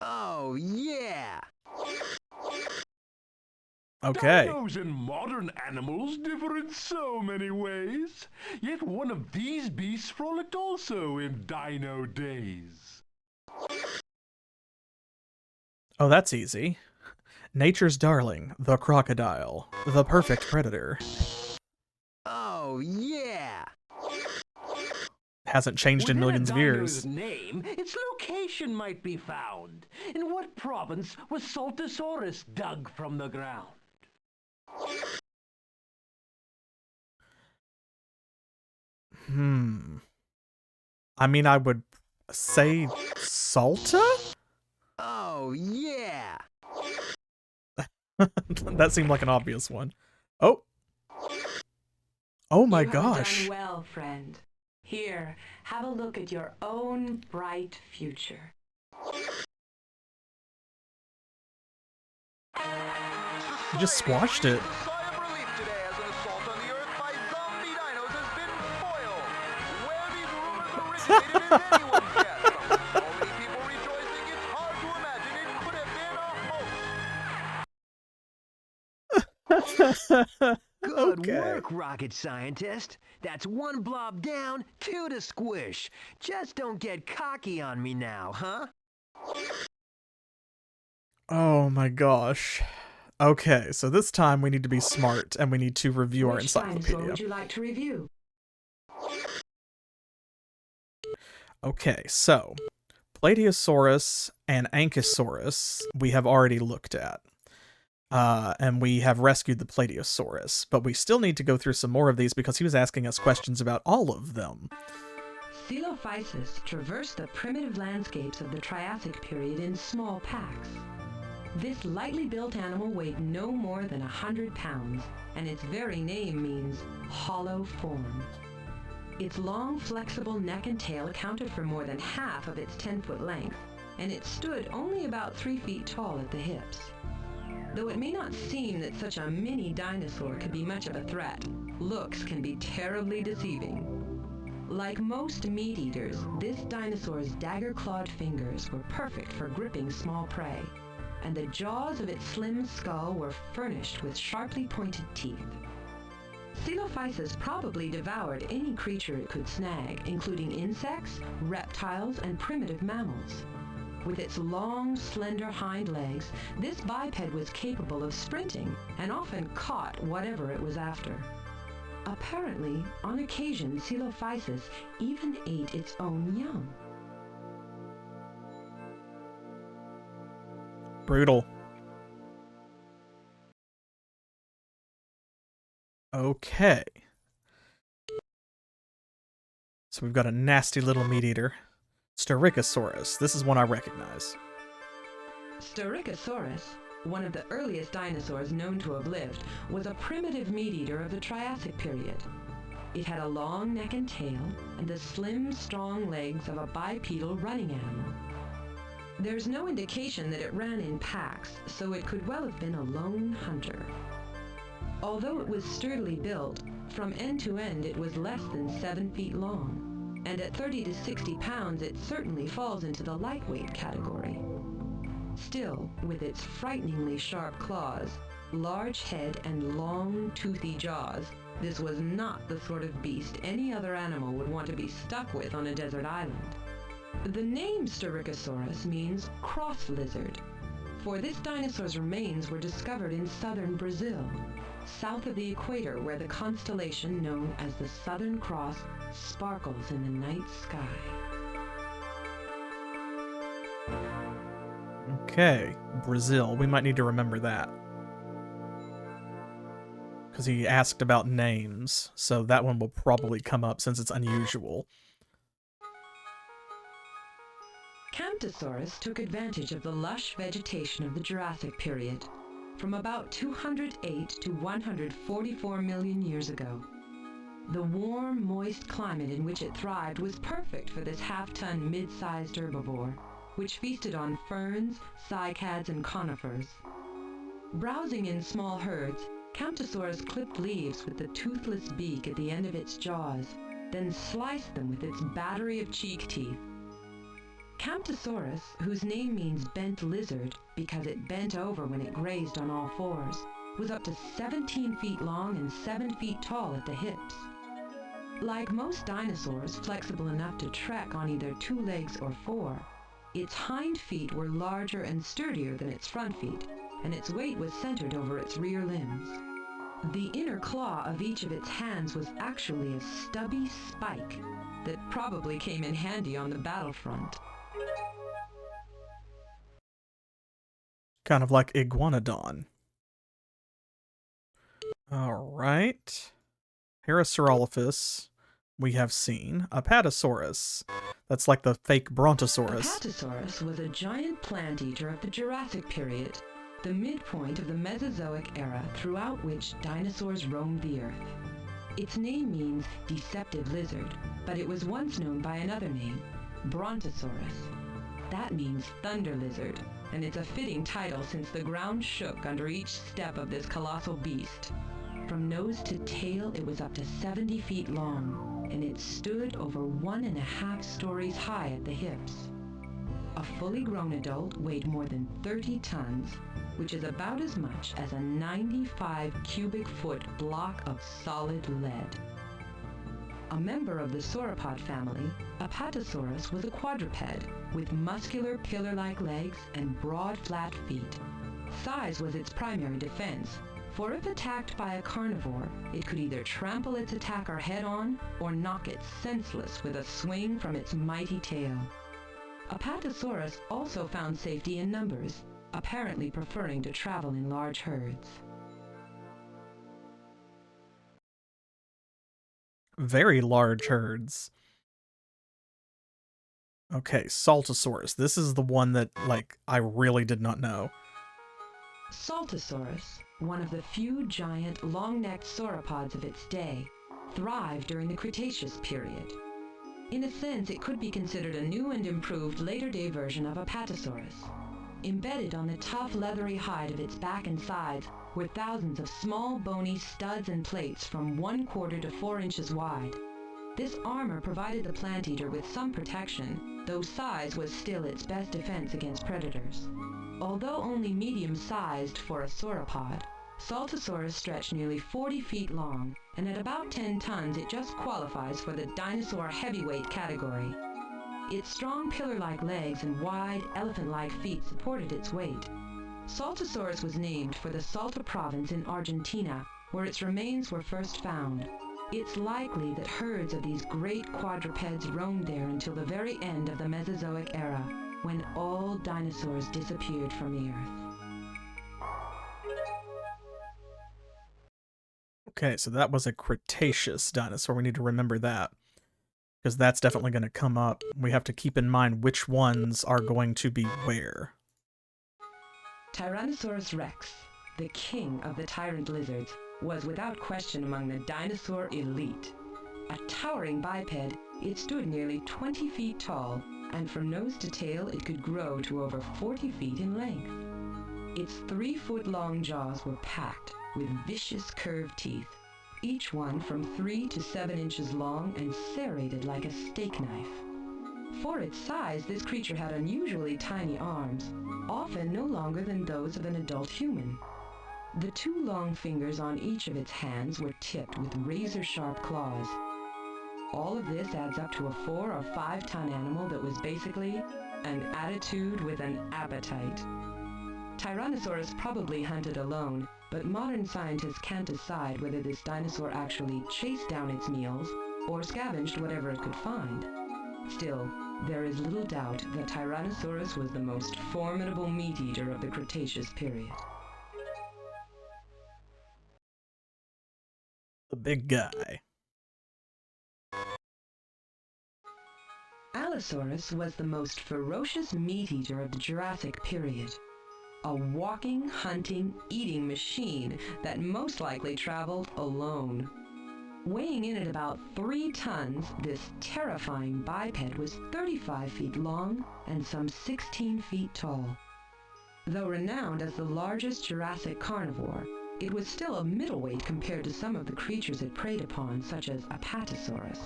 Oh, yeah! Okay. Dinos and modern animals differ in so many ways, yet one of these beasts frolicked also in dino days. Oh, that's easy. Nature's darling, the crocodile, the perfect predator. Oh, yeah! Hasn't changed in millions of years. Within a dino's name, its location might be found. In what province was Saltosaurus dug from the ground? I mean, I would say Salta? Oh, yeah! That seemed like an obvious one. Oh. Oh my You have gosh. done well, friend. Here, have a look at your own bright future. You just squashed it. A sigh of relief today as an assault on the Earth by zombie dinos has been foiled. Where these rumors originated is anyone's guess. But with so many people rejoicing, it's hard to imagine it could have been a hoax. Good Okay. work, rocket scientist. That's one blob down, two to squish. Just don't get cocky on me now, huh? Oh my gosh. Okay, so this time we need to be smart and we need to review our Which dinosaur encyclopedia. would you like to review? Okay, so Plateosaurus and Ankylosaurus we have already looked at. And we have rescued the Plateosaurus, but we still need to go through some more of these because he was asking us questions about all of them. Coelophysis traversed the primitive landscapes of the Triassic period in small packs. This lightly built animal weighed no more than 100 pounds, and its very name means hollow form. Its long, flexible neck and tail accounted for more than half of its 10-foot length, and it stood only about 3 feet tall at the hips. Though it may not seem that such a mini dinosaur could be much of a threat, looks can be terribly deceiving. Like most meat eaters, this dinosaur's dagger-clawed fingers were perfect for gripping small prey, and the jaws of its slim skull were furnished with sharply pointed teeth. Coelophysis probably devoured any creature it could snag, including insects, reptiles, and primitive mammals. With its long, slender hind legs, this biped was capable of sprinting and often caught whatever it was after. Apparently, on occasion, Coelophysis even ate its own young. Brutal. Okay. So we've got a nasty little meat eater. Styracosaurus. This is one I recognize. Styracosaurus, one of the earliest dinosaurs known to have lived, was a primitive meat eater of the Triassic period. It had a long neck and tail, and the slim, strong legs of a bipedal running animal. There's no indication that it ran in packs, so it could well have been a lone hunter. Although it was sturdily built, from end to end it was less than 7 feet long, and at 30 to 60 pounds it certainly falls into the lightweight category. Still, with its frighteningly sharp claws, large head, and long, toothy jaws, this was not the sort of beast any other animal would want to be stuck with on a desert island. The name Styracosaurus means cross lizard, for this dinosaur's remains were discovered in southern Brazil, south of the equator, where the constellation known as the Southern Cross sparkles in the night sky. Okay, Brazil. We might need to remember that. Because he asked about names, so that one will probably come up since it's unusual. Camptosaurus took advantage of the lush vegetation of the Jurassic period, from about 208 to 144 million years ago. The warm, moist climate in which it thrived was perfect for this half-ton mid-sized herbivore, which feasted on ferns, cycads, and conifers. Browsing in small herds, Camptosaurus clipped leaves with the toothless beak at the end of its jaws, then sliced them with its battery of cheek teeth. Camptosaurus, whose name means bent lizard because it bent over when it grazed on all fours, was up to 17 feet long and 7 feet tall at the hips. Like most dinosaurs flexible enough to trek on either 2 legs or 4, its hind feet were larger and sturdier than its front feet, and its weight was centered over its rear limbs. The inner claw of each of its hands was actually a stubby spike that probably came in handy on the battlefront. Kind of like Iguanodon. Alright. Parasaurolophus, we have seen. Apatosaurus. That's like the fake Brontosaurus. Apatosaurus was a giant plant eater of the Jurassic period, the midpoint of the Mesozoic era throughout which dinosaurs roamed the earth. Its name means deceptive lizard, but it was once known by another name, Brontosaurus. That means thunder lizard, and it's a fitting title since the ground shook under each step of this colossal beast. From nose to tail, it was up to 70 feet long, and it stood over 1.5 stories high at the hips. A fully grown adult weighed more than 30 tons, which is about as much as a 95 cubic foot block of solid lead. A member of the sauropod family, Apatosaurus was a quadruped with muscular pillar-like legs and broad flat feet. Size was its primary defense, for if attacked by a carnivore, it could either trample its attacker head-on or knock it senseless with a swing from its mighty tail. Apatosaurus also found safety in numbers, apparently preferring to travel in large herds. Very large herds. Okay, Saltosaurus. This is the one that, like, I really did not know. Saltosaurus, one of the few giant, long-necked sauropods of its day, thrived during the Cretaceous period. In a sense, it could be considered a new and improved later-day version of Apatosaurus. Embedded on the tough, leathery hide of its back and sides were thousands of small, bony studs and plates from 1/4 to 4 inches wide. This armor provided the plant eater with some protection, though size was still its best defense against predators. Although only medium-sized for a sauropod, Saltosaurus stretched nearly 40 feet long, and at about 10 tons it just qualifies for the dinosaur heavyweight category. Its strong pillar-like legs and wide, elephant-like feet supported its weight. Saltosaurus was named for the Salta province in Argentina, where its remains were first found. It's likely that herds of these great quadrupeds roamed there until the very end of the Mesozoic era, when all dinosaurs disappeared from the earth. Okay, so that was a Cretaceous dinosaur. We need to remember that, because that's definitely going to come up. We have to keep in mind which ones are going to be where. Tyrannosaurus rex, the king of the tyrant lizards, was without question among the dinosaur elite. A towering biped, it stood nearly 20 feet tall, and from nose to tail it could grow to over 40 feet in length. Its 3-foot-long jaws were packed with vicious curved teeth, each one from 3 to 7 inches long and serrated like a steak knife. For its size, this creature had unusually tiny arms, often no longer than those of an adult human. The 2 long fingers on each of its hands were tipped with razor-sharp claws. All of this adds up to a 4 or 5 ton animal that was basically an attitude with an appetite. Tyrannosaurus probably hunted alone, but modern scientists can't decide whether this dinosaur actually chased down its meals or scavenged whatever it could find. Still, there is little doubt that Tyrannosaurus was the most formidable meat-eater of the Cretaceous period. The big guy. Allosaurus was the most ferocious meat-eater of the Jurassic period. A walking, hunting, eating machine that most likely traveled alone. Weighing in at about 3 tons, this terrifying biped was 35 feet long and some 16 feet tall. Though renowned as the largest Jurassic carnivore, it was still a middleweight compared to some of the creatures it preyed upon, such as Apatosaurus.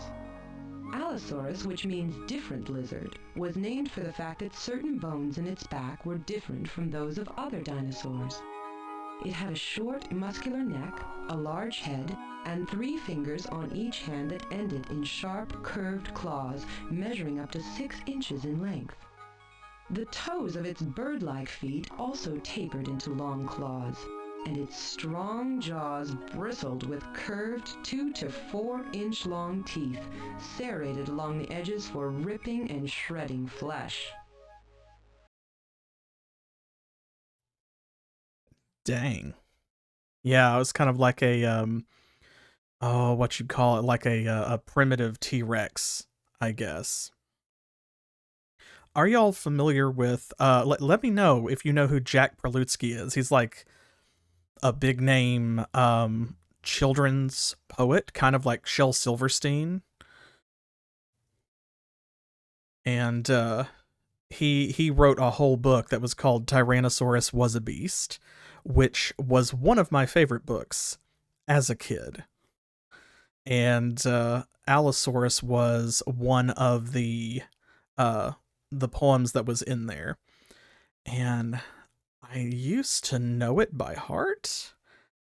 Allosaurus, which means different lizard, was named for the fact that certain bones in its back were different from those of other dinosaurs. It had a short, muscular neck, a large head, and 3 fingers on each hand that ended in sharp, curved claws measuring up to 6 inches in length. The toes of its bird-like feet also tapered into long claws, and its strong jaws bristled with curved 2 to 4 inch long teeth, serrated along the edges for ripping and shredding flesh. Dang. Yeah, it was kind of like a what you'd call it, like a primitive T-Rex, I guess. Are y'all familiar with let me know if you know who Jack Prelutsky is. He's like a big name children's poet, kind of like Shel Silverstein. And he wrote a whole book that was called Tyrannosaurus Was a Beast, which was one of my favorite books as a kid. And Allosaurus was one of the poems that was in there. And I used to know it by heart.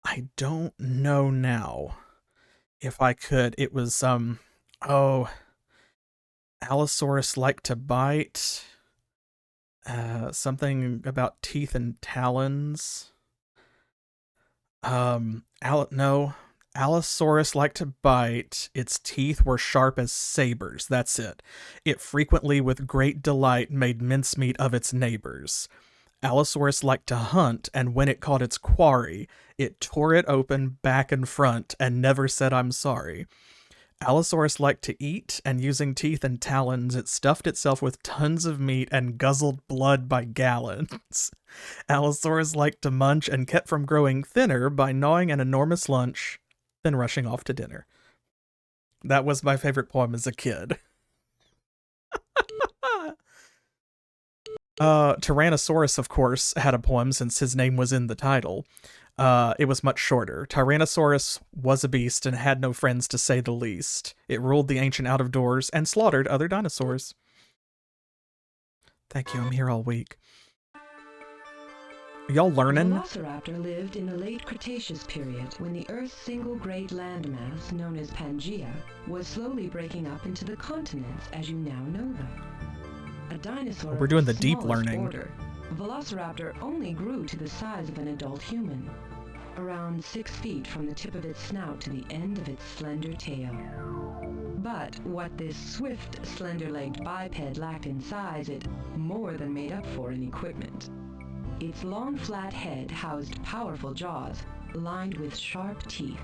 I don't know now if I could. It was Allosaurus liked to bite. Something about teeth and talons. Allosaurus liked to bite. Its teeth were sharp as sabers. That's it. It frequently with great delight made mincemeat of its neighbors. Allosaurus liked to hunt, and when it caught its quarry, it tore it open back and front and never said I'm sorry. Allosaurus liked to eat, and using teeth and talons, it stuffed itself with tons of meat and guzzled blood by gallons. Allosaurus liked to munch and kept from growing thinner by gnawing an enormous lunch, then rushing off to dinner. That was my favorite poem as a kid. Tyrannosaurus, of course, had a poem since his name was in the title. It was much shorter. Tyrannosaurus was a beast and had no friends to say the least. It ruled the ancient out of doors and slaughtered other dinosaurs. Thank you, I'm here all week. Y'all learning? The Velociraptor lived in the late Cretaceous period when the Earth's single great landmass, known as Pangaea, was slowly breaking up into the continents as you now know them. A dinosaur We're doing the of deep smallest learning. order, Velociraptor only grew to the size of an adult human, around 6 feet from the tip of its snout to the end of its slender tail. But what this swift, slender-legged biped lacked in size, it more than made up for in equipment. Its long, flat head housed powerful jaws, lined with sharp teeth,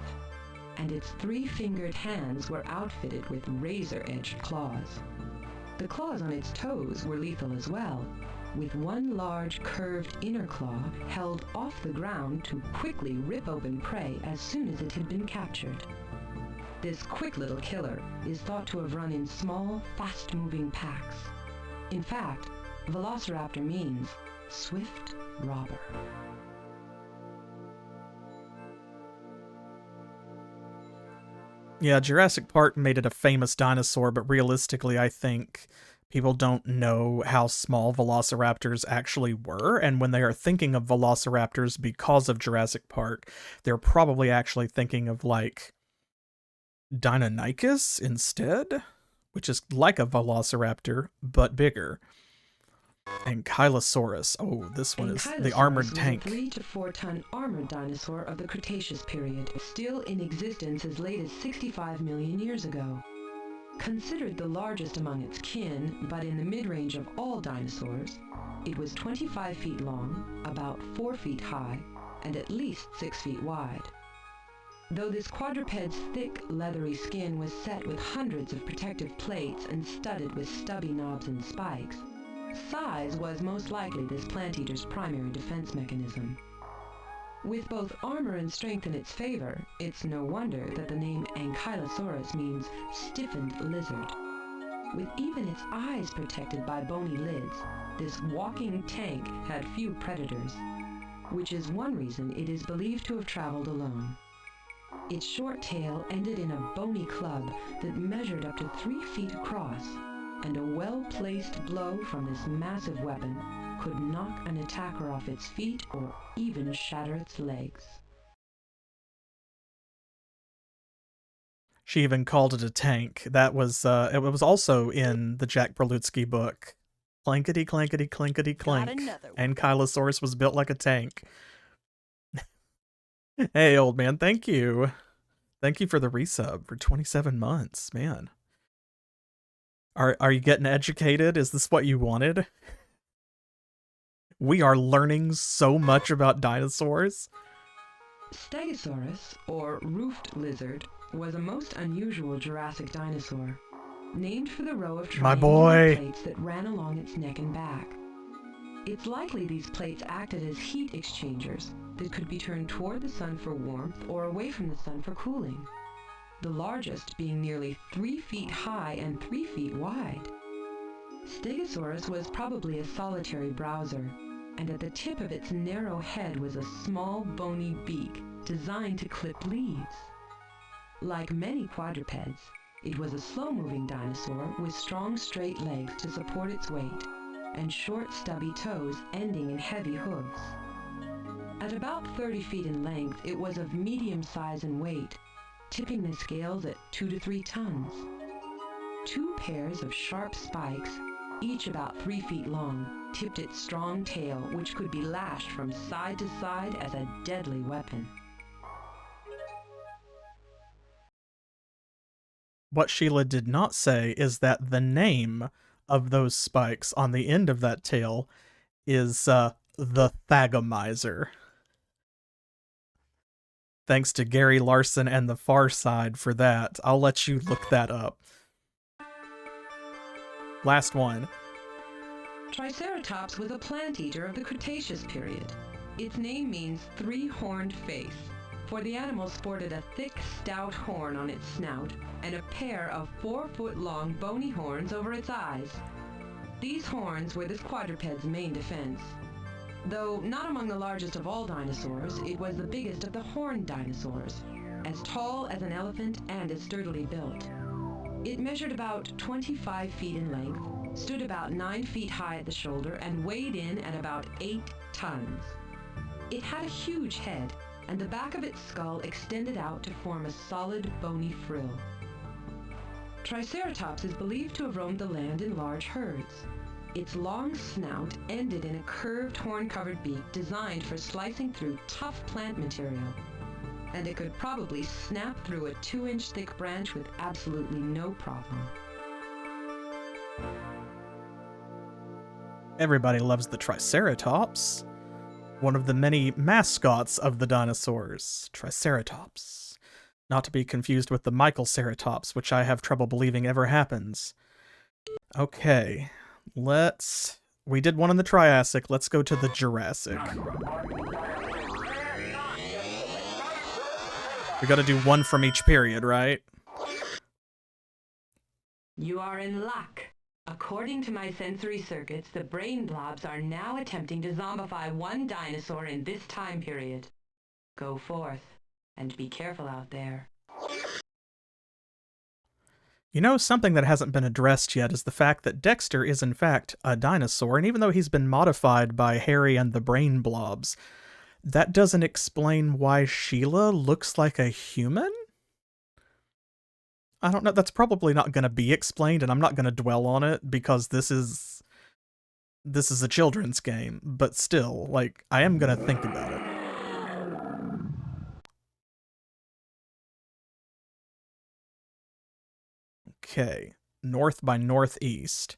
and its 3-fingered hands were outfitted with razor-edged claws. The claws on its toes were lethal as well, with one large curved inner claw held off the ground to quickly rip open prey as soon as it had been captured. This quick little killer is thought to have run in small, fast-moving packs. In fact, Velociraptor means swift robber. Yeah, Jurassic Park made it a famous dinosaur, but realistically, I think people don't know how small velociraptors actually were, and when they are thinking of velociraptors because of Jurassic Park, they're probably actually thinking of, like, Deinonychus instead, which is like a velociraptor, but bigger. Ankylosaurus. Oh, this one is the armored tank. Ankylosaurus was a 3 to 4 ton armored dinosaur of the Cretaceous period, still in existence as late as 65 million years ago. Considered the largest among its kin, but in the mid-range of all dinosaurs, it was 25 feet long, about 4 feet high, and at least 6 feet wide. Though this quadruped's thick, leathery skin was set with hundreds of protective plates and studded with stubby knobs and spikes, size was most likely this plant-eater's primary defense mechanism. With both armor and strength in its favor, it's no wonder that the name Ankylosaurus means stiffened lizard. With even its eyes protected by bony lids, This walking tank had few predators, which is one reason it is believed to have traveled alone. Its short tail ended in a bony club that measured up to 3 feet across, and a well-placed blow from this massive weapon could knock an attacker off its feet or even shatter its legs. She even called it a tank. That was, it was also in the Jack Berlutsky book. Clankety, clankety, clankety, clank. And Kylosaurus was built like a tank. Hey, old man, thank you. Thank you for the resub for 27 months, man. Are you getting educated? Is this what you wanted? We are learning so much about dinosaurs. Stegosaurus, or roofed lizard, was a most unusual Jurassic dinosaur, named for the row of triangular plates that ran along its neck and back. It's likely these plates acted as heat exchangers that could be turned toward the sun for warmth or away from the sun for cooling, the largest being nearly 3 feet high and 3 feet wide. Stegosaurus was probably a solitary browser, and at the tip of its narrow head was a small bony beak designed to clip leaves. Like many quadrupeds, it was a slow-moving dinosaur with strong straight legs to support its weight, and short stubby toes ending in heavy hooves. At about 30 feet in length, it was of medium size and weight, tipping the scales at 2 to 3 tons. 2 pairs of sharp spikes, each about 3 feet long, tipped its strong tail, which could be lashed from side to side as a deadly weapon. What Sheila did not say is that the name of those spikes on the end of that tail is the Thagomizer. Thanks to Gary Larson and The Far Side for that. I'll let you look that up. Last one. Triceratops was a plant eater of the Cretaceous period. Its name means three-horned face, for the animal sported a thick, stout horn on its snout and a pair of 4-foot-long bony horns over its eyes. These horns were this quadruped's main defense. Though not among the largest of all dinosaurs, it was the biggest of the horned dinosaurs, as tall as an elephant and as sturdily built. It measured about 25 feet in length, stood about 9 feet high at the shoulder, and weighed in at about 8 tons. It had a huge head, and the back of its skull extended out to form a solid, bony frill. Triceratops is believed to have roamed the land in large herds. Its long snout ended in a curved horn-covered beak designed for slicing through tough plant material, and it could probably snap through a 2-inch thick branch with absolutely no problem. Everybody loves the Triceratops. One of the many mascots of the dinosaurs, Triceratops. Not to be confused with the Michaelceratops, which I have trouble believing ever happens. Okay, we did one in the Triassic, let's go to the Jurassic. We gotta do one from each period, right? You are in luck. According to my sensory circuits, the brain blobs are now attempting to zombify one dinosaur in this time period. Go forth, and be careful out there. You know, something that hasn't been addressed yet is the fact that Dexter is in fact a dinosaur, and even though he's been modified by Harry and the brain blobs, that doesn't explain why Sheila looks like a human? I don't know, that's probably not going to be explained, and I'm not going to dwell on it, because this is a children's game, but still, like, I am going to think about it. Okay, north by northeast.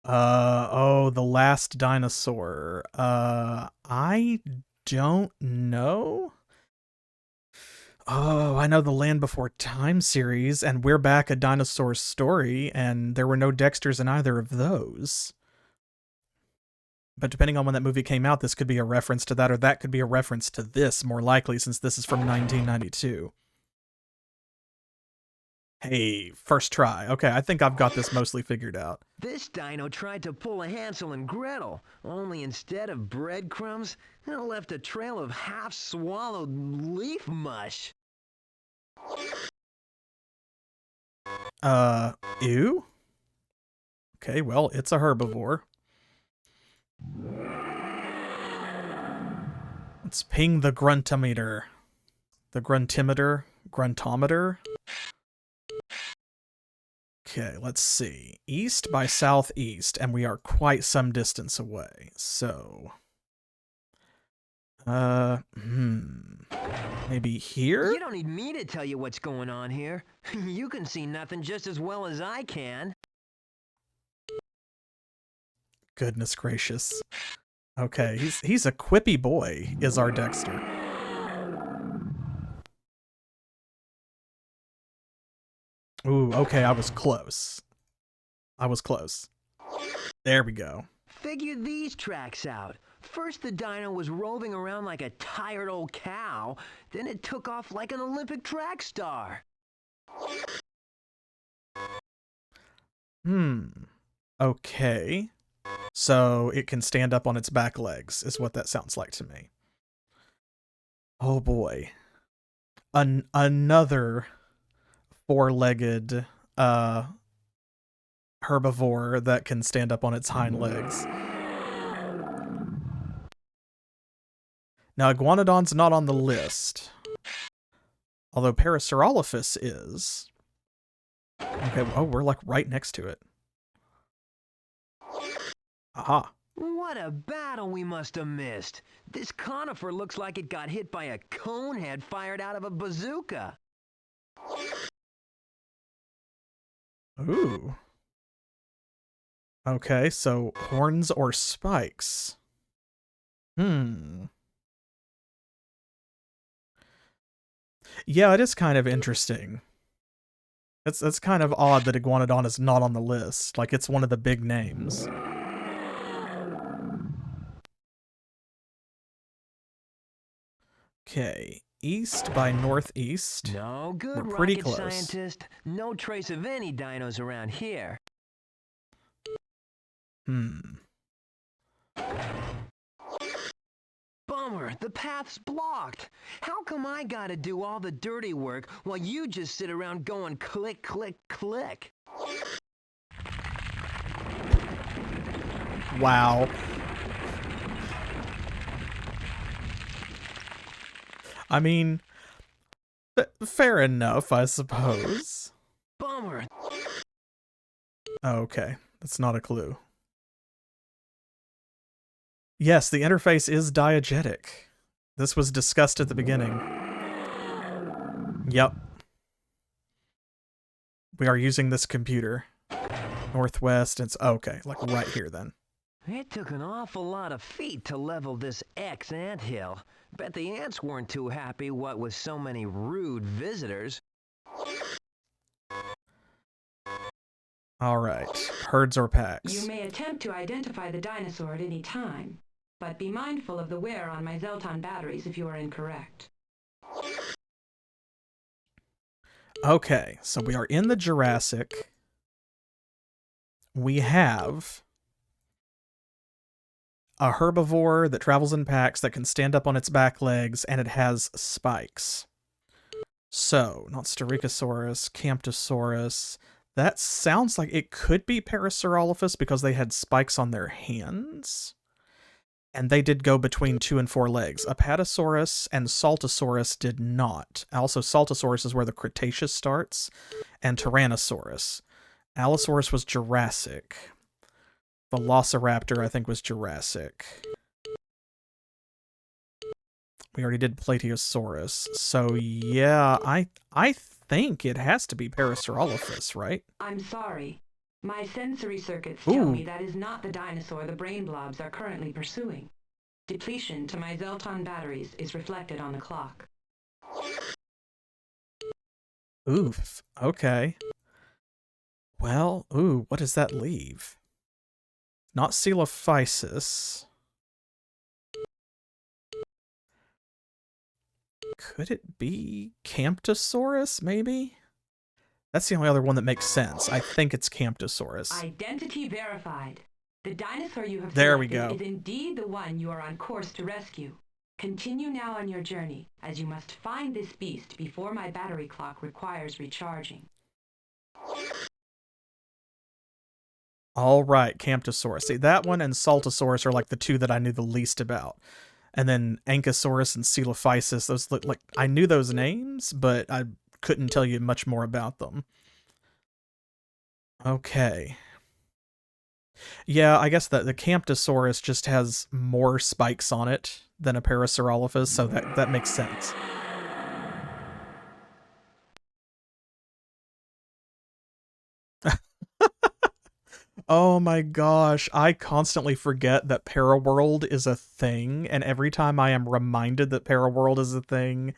Oh, the last dinosaur. I don't know. Oh, I know the Land Before Time series, and We're Back, A Dinosaur Story, and there were no Dexters in either of those. But depending on when that movie came out, this could be a reference to that, or that could be a reference to this, more likely, since this is from 1992. Hey, first try. Okay, I think I've got this mostly figured out. This dino tried to pull a Hansel and Gretel, only instead of breadcrumbs, it left a trail of half-swallowed leaf mush. Ew? Okay, well, it's a herbivore. Let's ping the gruntometer. The gruntometer? Gruntometer? Okay, let's see. East by southeast, and we are quite some distance away. So... maybe here? You don't need me to tell you what's going on here. You can see nothing just as well as I can. Goodness gracious. Okay, he's a quippy boy, is our Dexter. Ooh, okay, I was close. I was close. There we go. Figure these tracks out. First the dino was roving around like a tired old cow, then it took off like an Olympic track star. Okay. So it can stand up on its back legs, is what that sounds like to me. Oh boy. Another four-legged herbivore that can stand up on its hind legs. Now, Iguanodon's not on the list. Although Parasaurolophus is. Okay, oh, we're like right next to it. Aha. What a battle we must have missed. This conifer looks like it got hit by a cone head fired out of a bazooka. Ooh. Okay, so horns or spikes. Yeah, it is kind of interesting. That's kind of odd that Iguanodon is not on the list. Like, it's one of the big names. Okay, east by northeast. No good, We're pretty rocket close. scientist. No trace of any dinos around here. Bummer, the path's blocked. How come I gotta do all the dirty work while you just sit around going click, click, click? Wow. I mean, fair enough, I suppose. Bummer. Okay, that's not a clue. Yes, the interface is diegetic. This was discussed at the beginning. Yep. We are using this computer. Northwest, it's okay, like right here then. It took an awful lot of feet to level this X anthill. Bet the ants weren't too happy what with so many rude visitors. Alright, herds or packs? You may attempt to identify the dinosaur at any time, but be mindful of the wear on my Zelton batteries if you are incorrect. Okay, so we are in the Jurassic. We have a herbivore that travels in packs that can stand up on its back legs, and it has spikes. So, not Styracosaurus, Camptosaurus. That sounds like it could be Parasaurolophus because they had spikes on their hands. And they did go between 2 and 4 legs. Apatosaurus and Saltosaurus did not. Also, Saltosaurus is where the Cretaceous starts, and Tyrannosaurus. Allosaurus was Jurassic. Velociraptor, I think, was Jurassic. We already did Plateosaurus. So, yeah, I think it has to be Parasaurolophus, right? I'm sorry. My sensory circuits tell me that is not the dinosaur the brain blobs are currently pursuing. Depletion to my Zelton batteries is reflected on the clock. Oof. Okay. Well, what does that leave? Not Coelophysis. Could it be Camptosaurus, maybe? That's the only other one that makes sense. I think it's Camptosaurus. Identity verified. The dinosaur you have There we selected go. is indeed the one you are on course to rescue. Continue now on your journey, as you must find this beast before my battery clock requires recharging. All right, Camptosaurus. See, that one and Saltosaurus are like the two that I knew the least about. And then Ankylosaurus and Coelophysis, those look like I knew those names, but I couldn't tell you much more about them. Okay. Yeah, I guess that the Camptosaurus just has more spikes on it than a Parasaurolophus, so that makes sense. Oh my gosh, I constantly forget that Paraworld is a thing, and every time I am reminded that Paraworld is a thing,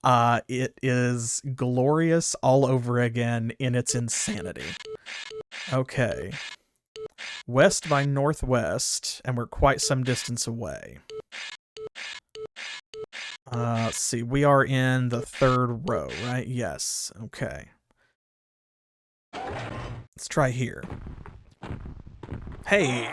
it is glorious all over again in its insanity. Okay. West by northwest, and we're quite some distance away. Let's see, we are in the third row, right? Yes, okay. Let's try here. Hey!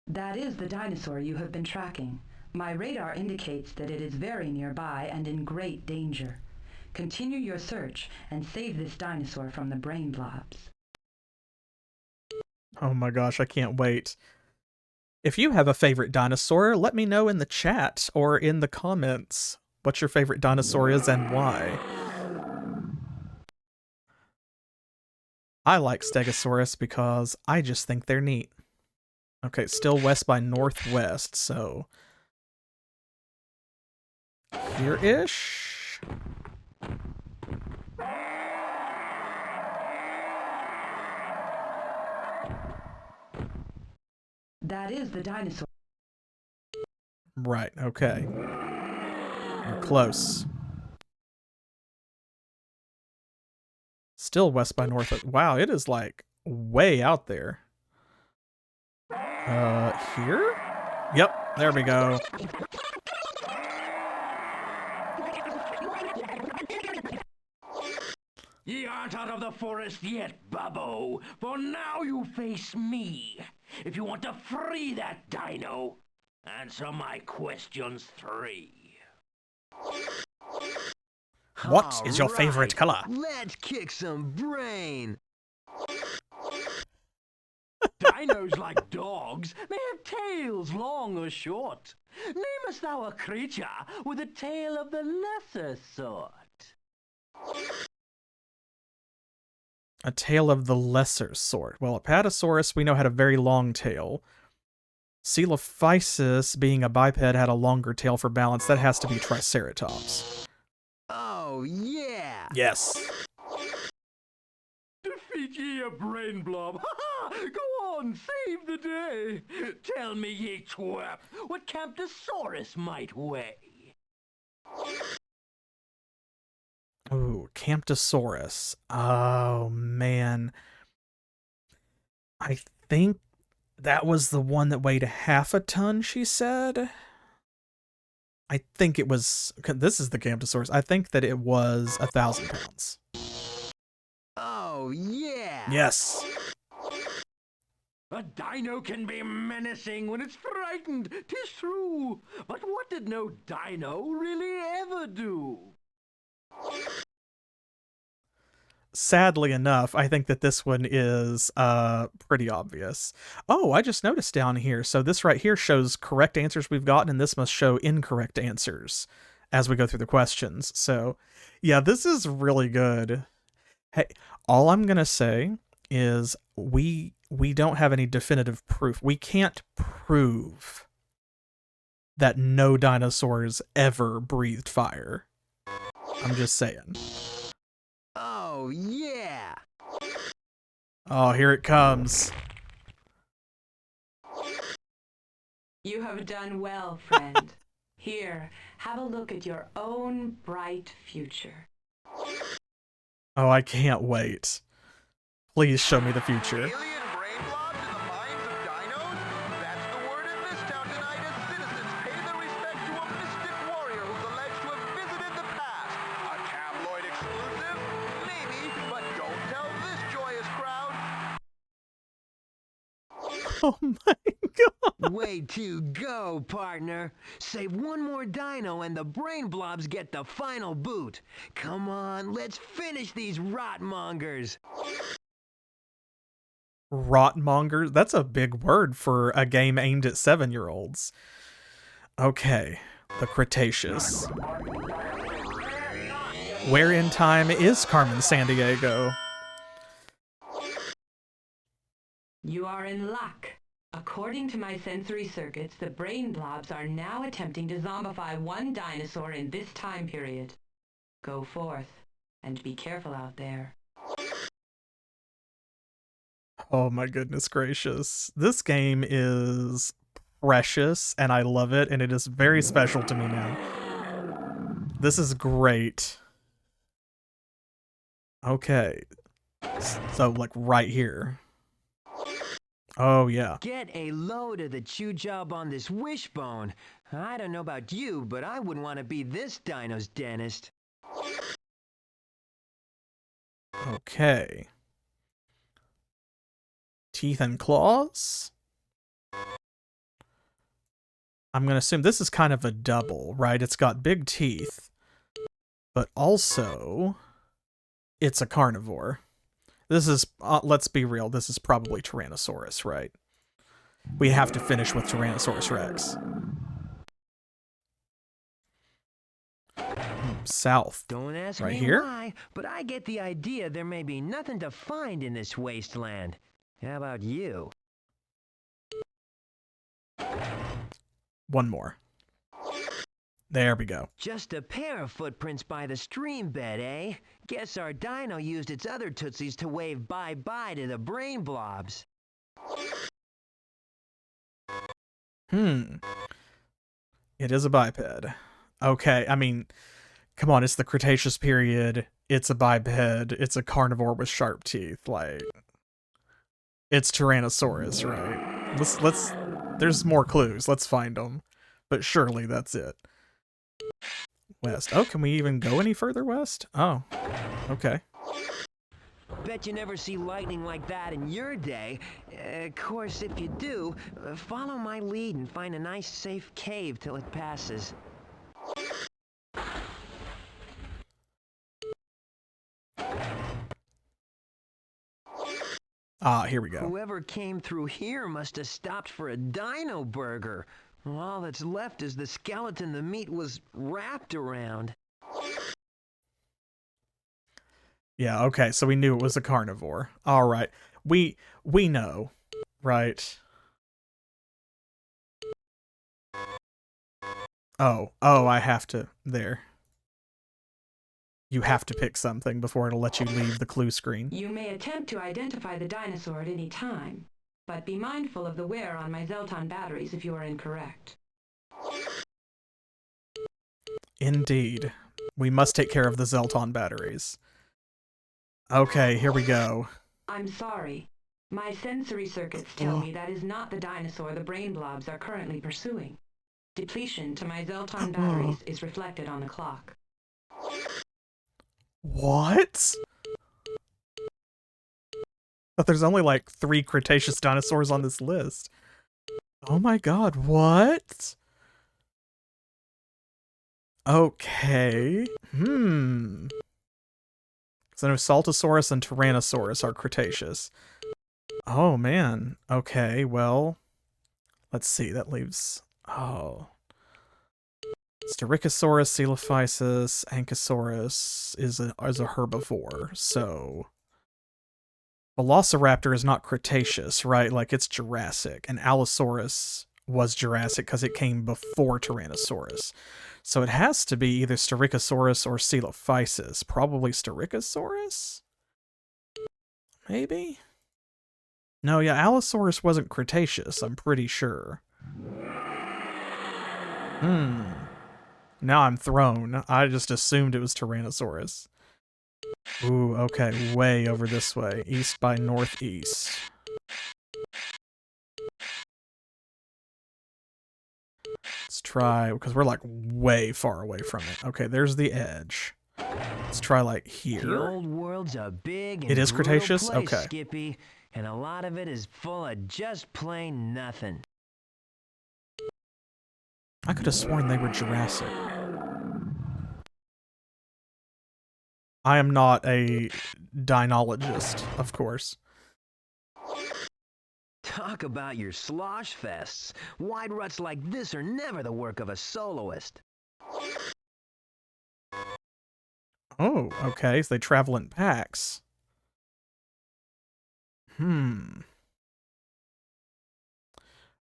That is the dinosaur you have been tracking. My radar indicates that it is very nearby and in great danger. Continue your search and save this dinosaur from the brain blobs. Oh my gosh, I can't wait. If you have a favorite dinosaur, let me know in the chat or in the comments what your favorite dinosaur is and why. I like Stegosaurus because I just think they're neat. Okay, still west by northwest, so here-ish. That is the dinosaur. Right, okay. We're close. Still west by north. Wow, it is like way out there. Here? Yep, there we go. Ye aren't out of the forest yet, Babbo, for now you face me. If you want to free that dino, answer my questions 3. What is your favorite color? Let's kick some brain. Dinos, like dogs, may have tails long or short. Namest thou a creature with a tail of the lesser sort? A tail of the lesser sort. Well, Apatosaurus we know had a very long tail. Coelophysis, being a biped, had a longer tail for balance. That has to be Triceratops. Oh, yeah! Yes. Defeat ye a brain blob. Ha ha! Go on, save the day. Tell me, ye twerp, what Camptosaurus might weigh. Ooh, Camptosaurus. Oh, man. I think that was the one that weighed half a ton, she said. I think it was... This is the Camptosaurus. I think that it was 1,000 pounds. Oh, yeah! Yes. A dino can be menacing when it's frightened, 'tis true. But what did no dino really ever do? Sadly enough, I think that this one is pretty obvious. Oh, I just noticed down here. So this right here shows correct answers we've gotten, and this must show incorrect answers as we go through the questions. So, yeah, this is really good. Hey, all I'm going to say is we don't have any definitive proof. We can't prove that no dinosaurs ever breathed fire. I'm just saying. Oh, yeah! Oh, here it comes. You have done well, friend. Here, have a look at your own bright future. Oh, I can't wait. Please show me the future. Alien brain blobs in the minds of dinos? That's the word in this town tonight as citizens pay their respect to a mystic warrior Oh my god. Way to go, partner. Save one more dino and the brain blobs get the final boot. Come on, let's finish these rotmongers. Rotmonger? That's a big word for a game aimed at 7-year-olds. Okay, the Cretaceous. Where in time is Carmen Sandiego? You are in luck. According to my sensory circuits, the brain blobs are now attempting to zombify one dinosaur in this time period. Go forth, and be careful out there. Oh my goodness gracious. This game is precious, and I love it, and it is very special to me now. This is great. Okay. So, like, right here. Oh, yeah. Get a load of the chew job on this wishbone. I don't know about you, but I wouldn't want to be this dino's dentist. Okay. Teeth and claws? I'm going to assume this is kind of a double, right? It's got big teeth, but also it's a carnivore. This is, let's be real, this is probably Tyrannosaurus, right? We have to finish with Tyrannosaurus Rex. South. Don't ask right me here? why, but I get the idea there may be nothing to find in this wasteland. How about you? One more. There we go. Just a pair of footprints by the stream bed, eh? Guess our dino used its other tootsies to wave bye-bye to the brain blobs. It is a biped. Okay, I mean, come on, it's the Cretaceous period. It's a biped. It's a carnivore with sharp teeth. Like, it's Tyrannosaurus, right? Let's. There's more clues. Let's find them. But surely that's it. West. Oh, can we even go any further west? Oh, okay. Bet you never see lightning like that in your day. Of course, if you do, follow my lead and find a nice safe cave till it passes. Ah, here we go. Whoever came through here must have stopped for a dino burger. All that's left is the skeleton the meat was wrapped around. Yeah, okay, so we knew it was a carnivore. All right. We know, right? Oh, I have to there. You have to pick something before it'll let you leave the clue screen. You may attempt to identify the dinosaur at any time, but be mindful of the wear on my Zelton batteries if you are incorrect. Indeed. We must take care of the Zelton batteries. Okay, here we go. I'm sorry. My sensory circuits tell me that is not the dinosaur the brain blobs are currently pursuing. Depletion to my Zelton batteries is reflected on the clock. What? But there's only like 3 Cretaceous dinosaurs on this list. Oh my god, what? Okay. So no, Saltosaurus and Tyrannosaurus are Cretaceous. Oh man. Okay, well, let's see. That leaves... Oh. Styracosaurus, Coelophysis, Ankylosaurus is a herbivore, so... Velociraptor is not Cretaceous, right? Like, it's Jurassic. And Allosaurus was Jurassic because it came before Tyrannosaurus. So it has to be either Styracosaurus or Coelophysis. Probably Styracosaurus? Maybe? No, yeah, Allosaurus wasn't Cretaceous, I'm pretty sure. Now I'm thrown. I just assumed it was Tyrannosaurus. Ooh, okay, way over this way. East by northeast. Let's try, because we're like way far away from it. Okay, there's the edge. Let's try like here. The old world's a big and It is brutal Cretaceous? place, Okay. Skippy. and a lot of it is full of just plain nothing. I could have sworn they were Jurassic. I am not a dinologist, of course. Talk about your slosh fests. Wide ruts like this are never the work of a soloist. Oh, okay, so they travel in packs.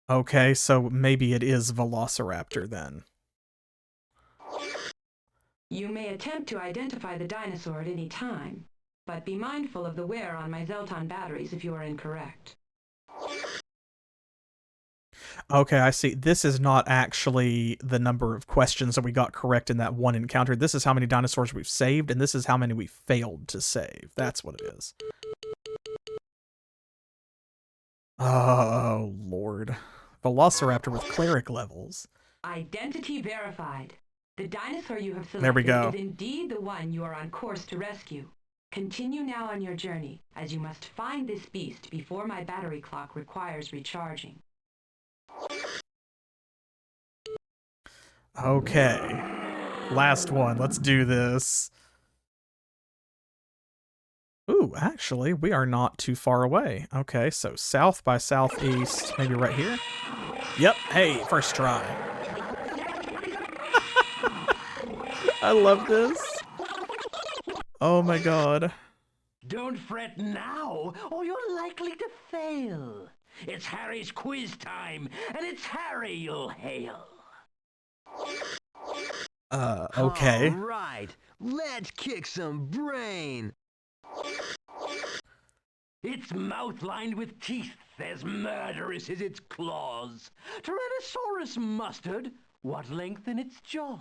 Okay, so maybe it is Velociraptor then. You may attempt to identify the dinosaur at any time, but be mindful of the wear on my Zelton batteries if you are incorrect. Okay, I see. This is not actually the number of questions that we got correct in that one encounter. This is how many dinosaurs we've saved, and this is how many we failed to save. That's what it is. Oh, Lord. Velociraptor with cleric levels. Identity verified. The dinosaur you have selected There we go. is indeed the one you are on course to rescue. Continue now on your journey, as you must find this beast before my battery clock requires recharging. Okay. Last one. Let's do this. Ooh, actually, we are not too far away. Okay, so south by southeast, maybe right here? Yep. Hey, first try. I love this. Oh my god. Don't fret now, or you're likely to fail. It's Harry's quiz time, and it's Harry you'll hail. Okay. All right, let's kick some brain. Its mouth lined with teeth, as murderous as its claws. Tyrannosaurus mustard, what length in its jaws?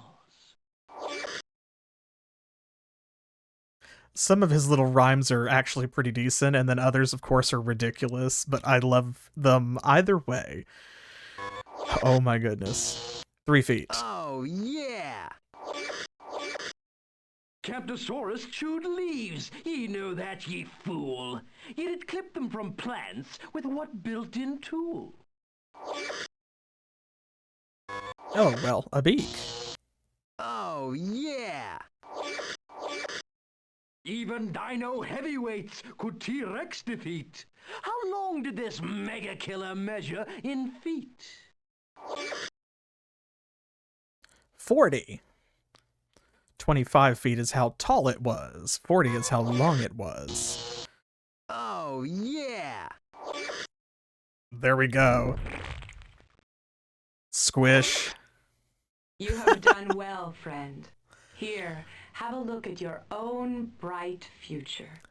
Some of his little rhymes are actually pretty decent, and then others, of course, are ridiculous, but I love them either way. Oh my goodness. 3 feet. Oh, yeah. Camptosaurus chewed leaves, ye know that, ye fool. Yet it clipped them from plants with what built-in tool? Oh, well, a beak. Oh, yeah. Even dino heavyweights could T-Rex defeat. How long did this mega killer measure in feet? 40. 25 feet is how tall it was. 40 is how long it was. Oh, yeah. There we go. Squish. You have done well, friend. Here, have a look at your own bright future.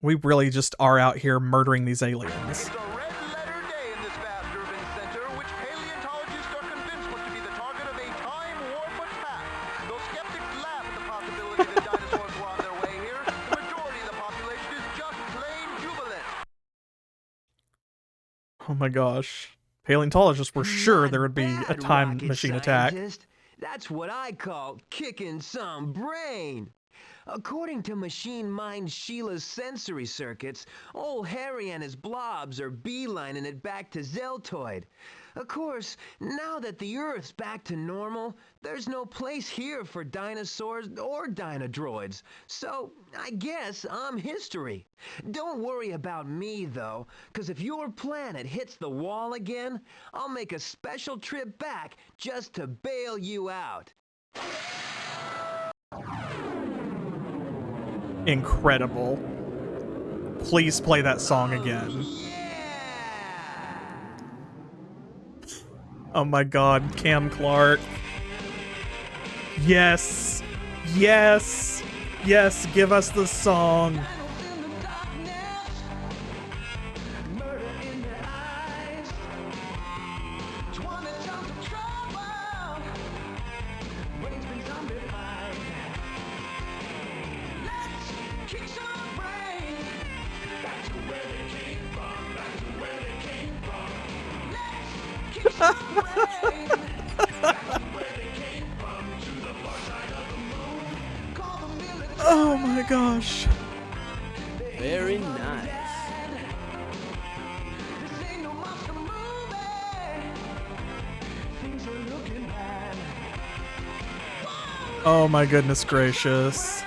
We really just are out here murdering these aliens. It's a red-letter day in this vast urban center, which paleontologists are convinced was to be the target of a time warp attack. Though skeptics laugh at the possibility that dinosaurs were on their way here, the majority of the population is just plain jubilant. Oh my gosh. Paleontologists were sure there would be a Bad time rocket machine attack. scientist. That's what I call kicking some brain. According to Machine Mind Sheila's sensory circuits, old Harry and his blobs are beelining it back to Zeltoid. Of course, now that the Earth's back to normal, there's no place here for dinosaurs or dinodroids. So, I guess I'm history. Don't worry about me, though, because if your planet hits the wall again, I'll make a special trip back just to bail you out. Incredible. Please play that song again. Yeah! Oh my god, Cam Clarke. Yes! Yes! Yes, give us the song. Oh my gosh. Very nice. Oh my goodness gracious.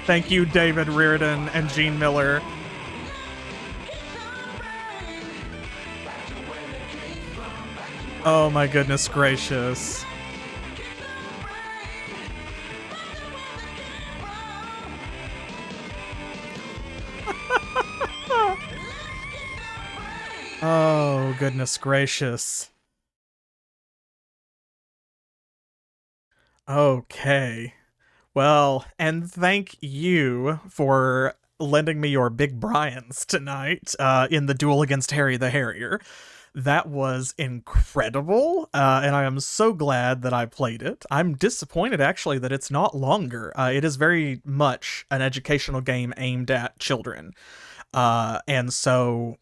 Thank you, David Reardon and Gene Miller. Oh my goodness gracious. Oh goodness gracious. Okay. Well, and thank you for lending me your Big Brians tonight in the duel against Harry the Harrier. That was incredible, and I am so glad that I played it. I'm disappointed, actually, that it's not longer. It is very much an educational game aimed at children, and so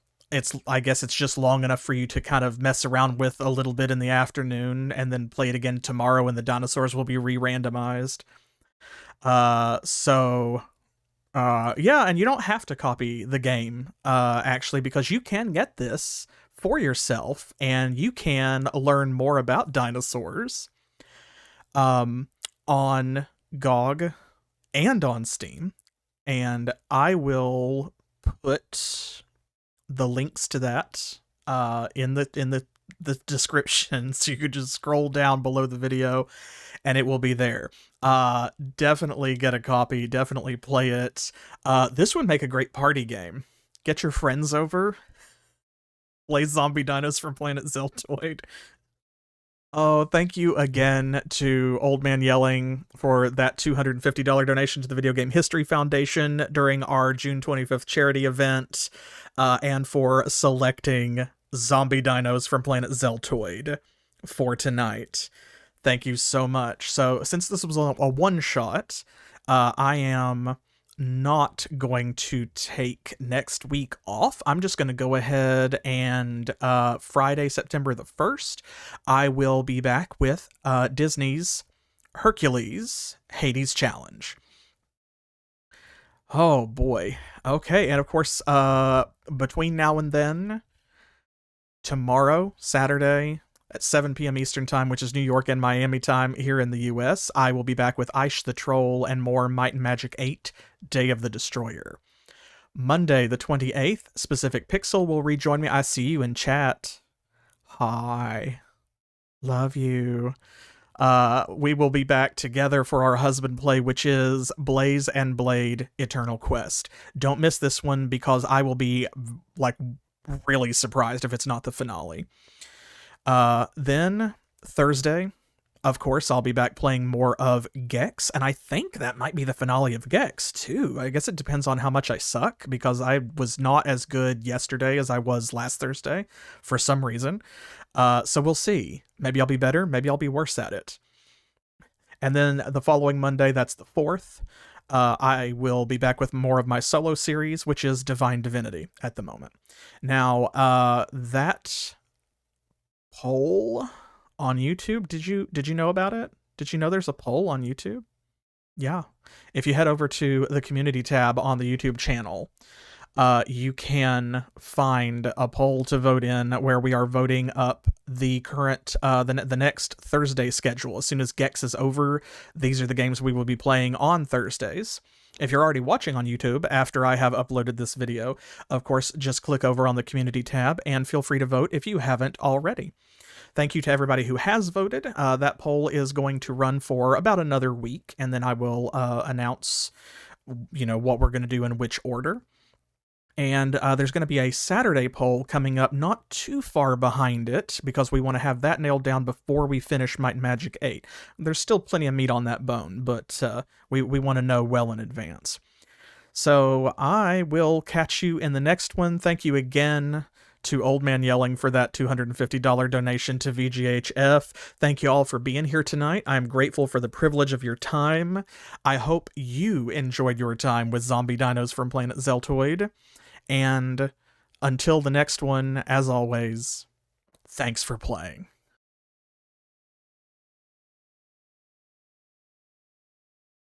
I guess it's just long enough for you to kind of mess around with a little bit in the afternoon, and then play it again tomorrow when the dinosaurs will be re-randomized. Yeah, and you don't have to copy the game, actually, because you can get this for yourself, and you can learn more about dinosaurs, on GOG and on Steam, and I will put the links to that, in the description, so you could just scroll down below the video, and it will be there. Definitely get a copy, definitely play it. This would make a great party game. Get your friends over, play Zombie Dinos from Planet Zeltoid. Oh, thank you again to Old Man Yelling for that $250 donation to the Video Game History Foundation during our June 25th charity event, and for selecting Zombie Dinos from Planet Zeltoid for tonight. Thank you so much. So, since this was a one-shot, I am not going to take next week off. I'm just going to go ahead and Friday, September the 1st, I will be back with Disney's Hercules Hades Challenge. Oh boy. Okay, and of course, between now and then, tomorrow, Saturday, at 7 p.m. Eastern Time, which is New York and Miami time here in the US, I will be back with Aish the Troll and more Might and Magic 8, Day of the Destroyer. Monday the 28th, Specific Pixel will rejoin me. I see you in chat. Hi. Love you. We will be back together for our husband play, which is Blaze and Blade Eternal Quest. Don't miss this one, because I will be, like, really surprised if it's not the finale. Then Thursday, of course, I'll be back playing more of Gex, and I think that might be the finale of Gex, too. I guess it depends on how much I suck, because I was not as good yesterday as I was last Thursday, for some reason. So we'll see. Maybe I'll be better, maybe I'll be worse at it. And then the following Monday, that's the 4th, I will be back with more of my solo series, which is Divine Divinity at the moment. Now, that poll on YouTube, did you know about it? Did you know there's a poll on YouTube? Yeah. If you head over to the community tab on the YouTube channel, you can find a poll to vote in where we are voting up the current, the next Thursday schedule. As soon as Gex is over, these are the games we will be playing on Thursdays. If you're already watching on YouTube after I have uploaded this video, of course, just click over on the community tab and feel free to vote if you haven't already. Thank you to everybody who has voted. That poll is going to run for about another week, and then I will announce, what we're going to do in which order. And there's going to be a Saturday poll coming up not too far behind it, because we want to have that nailed down before we finish Might and Magic 8. There's still plenty of meat on that bone, but we want to know well in advance. So I will catch you in the next one. Thank you again to Old Man Yelling for that $250 donation to VGHF. Thank you all for being here tonight. I'm grateful for the privilege of your time. I hope you enjoyed your time with zombie dinos from planet Zeltoid. And until the next one, as always, thanks for playing.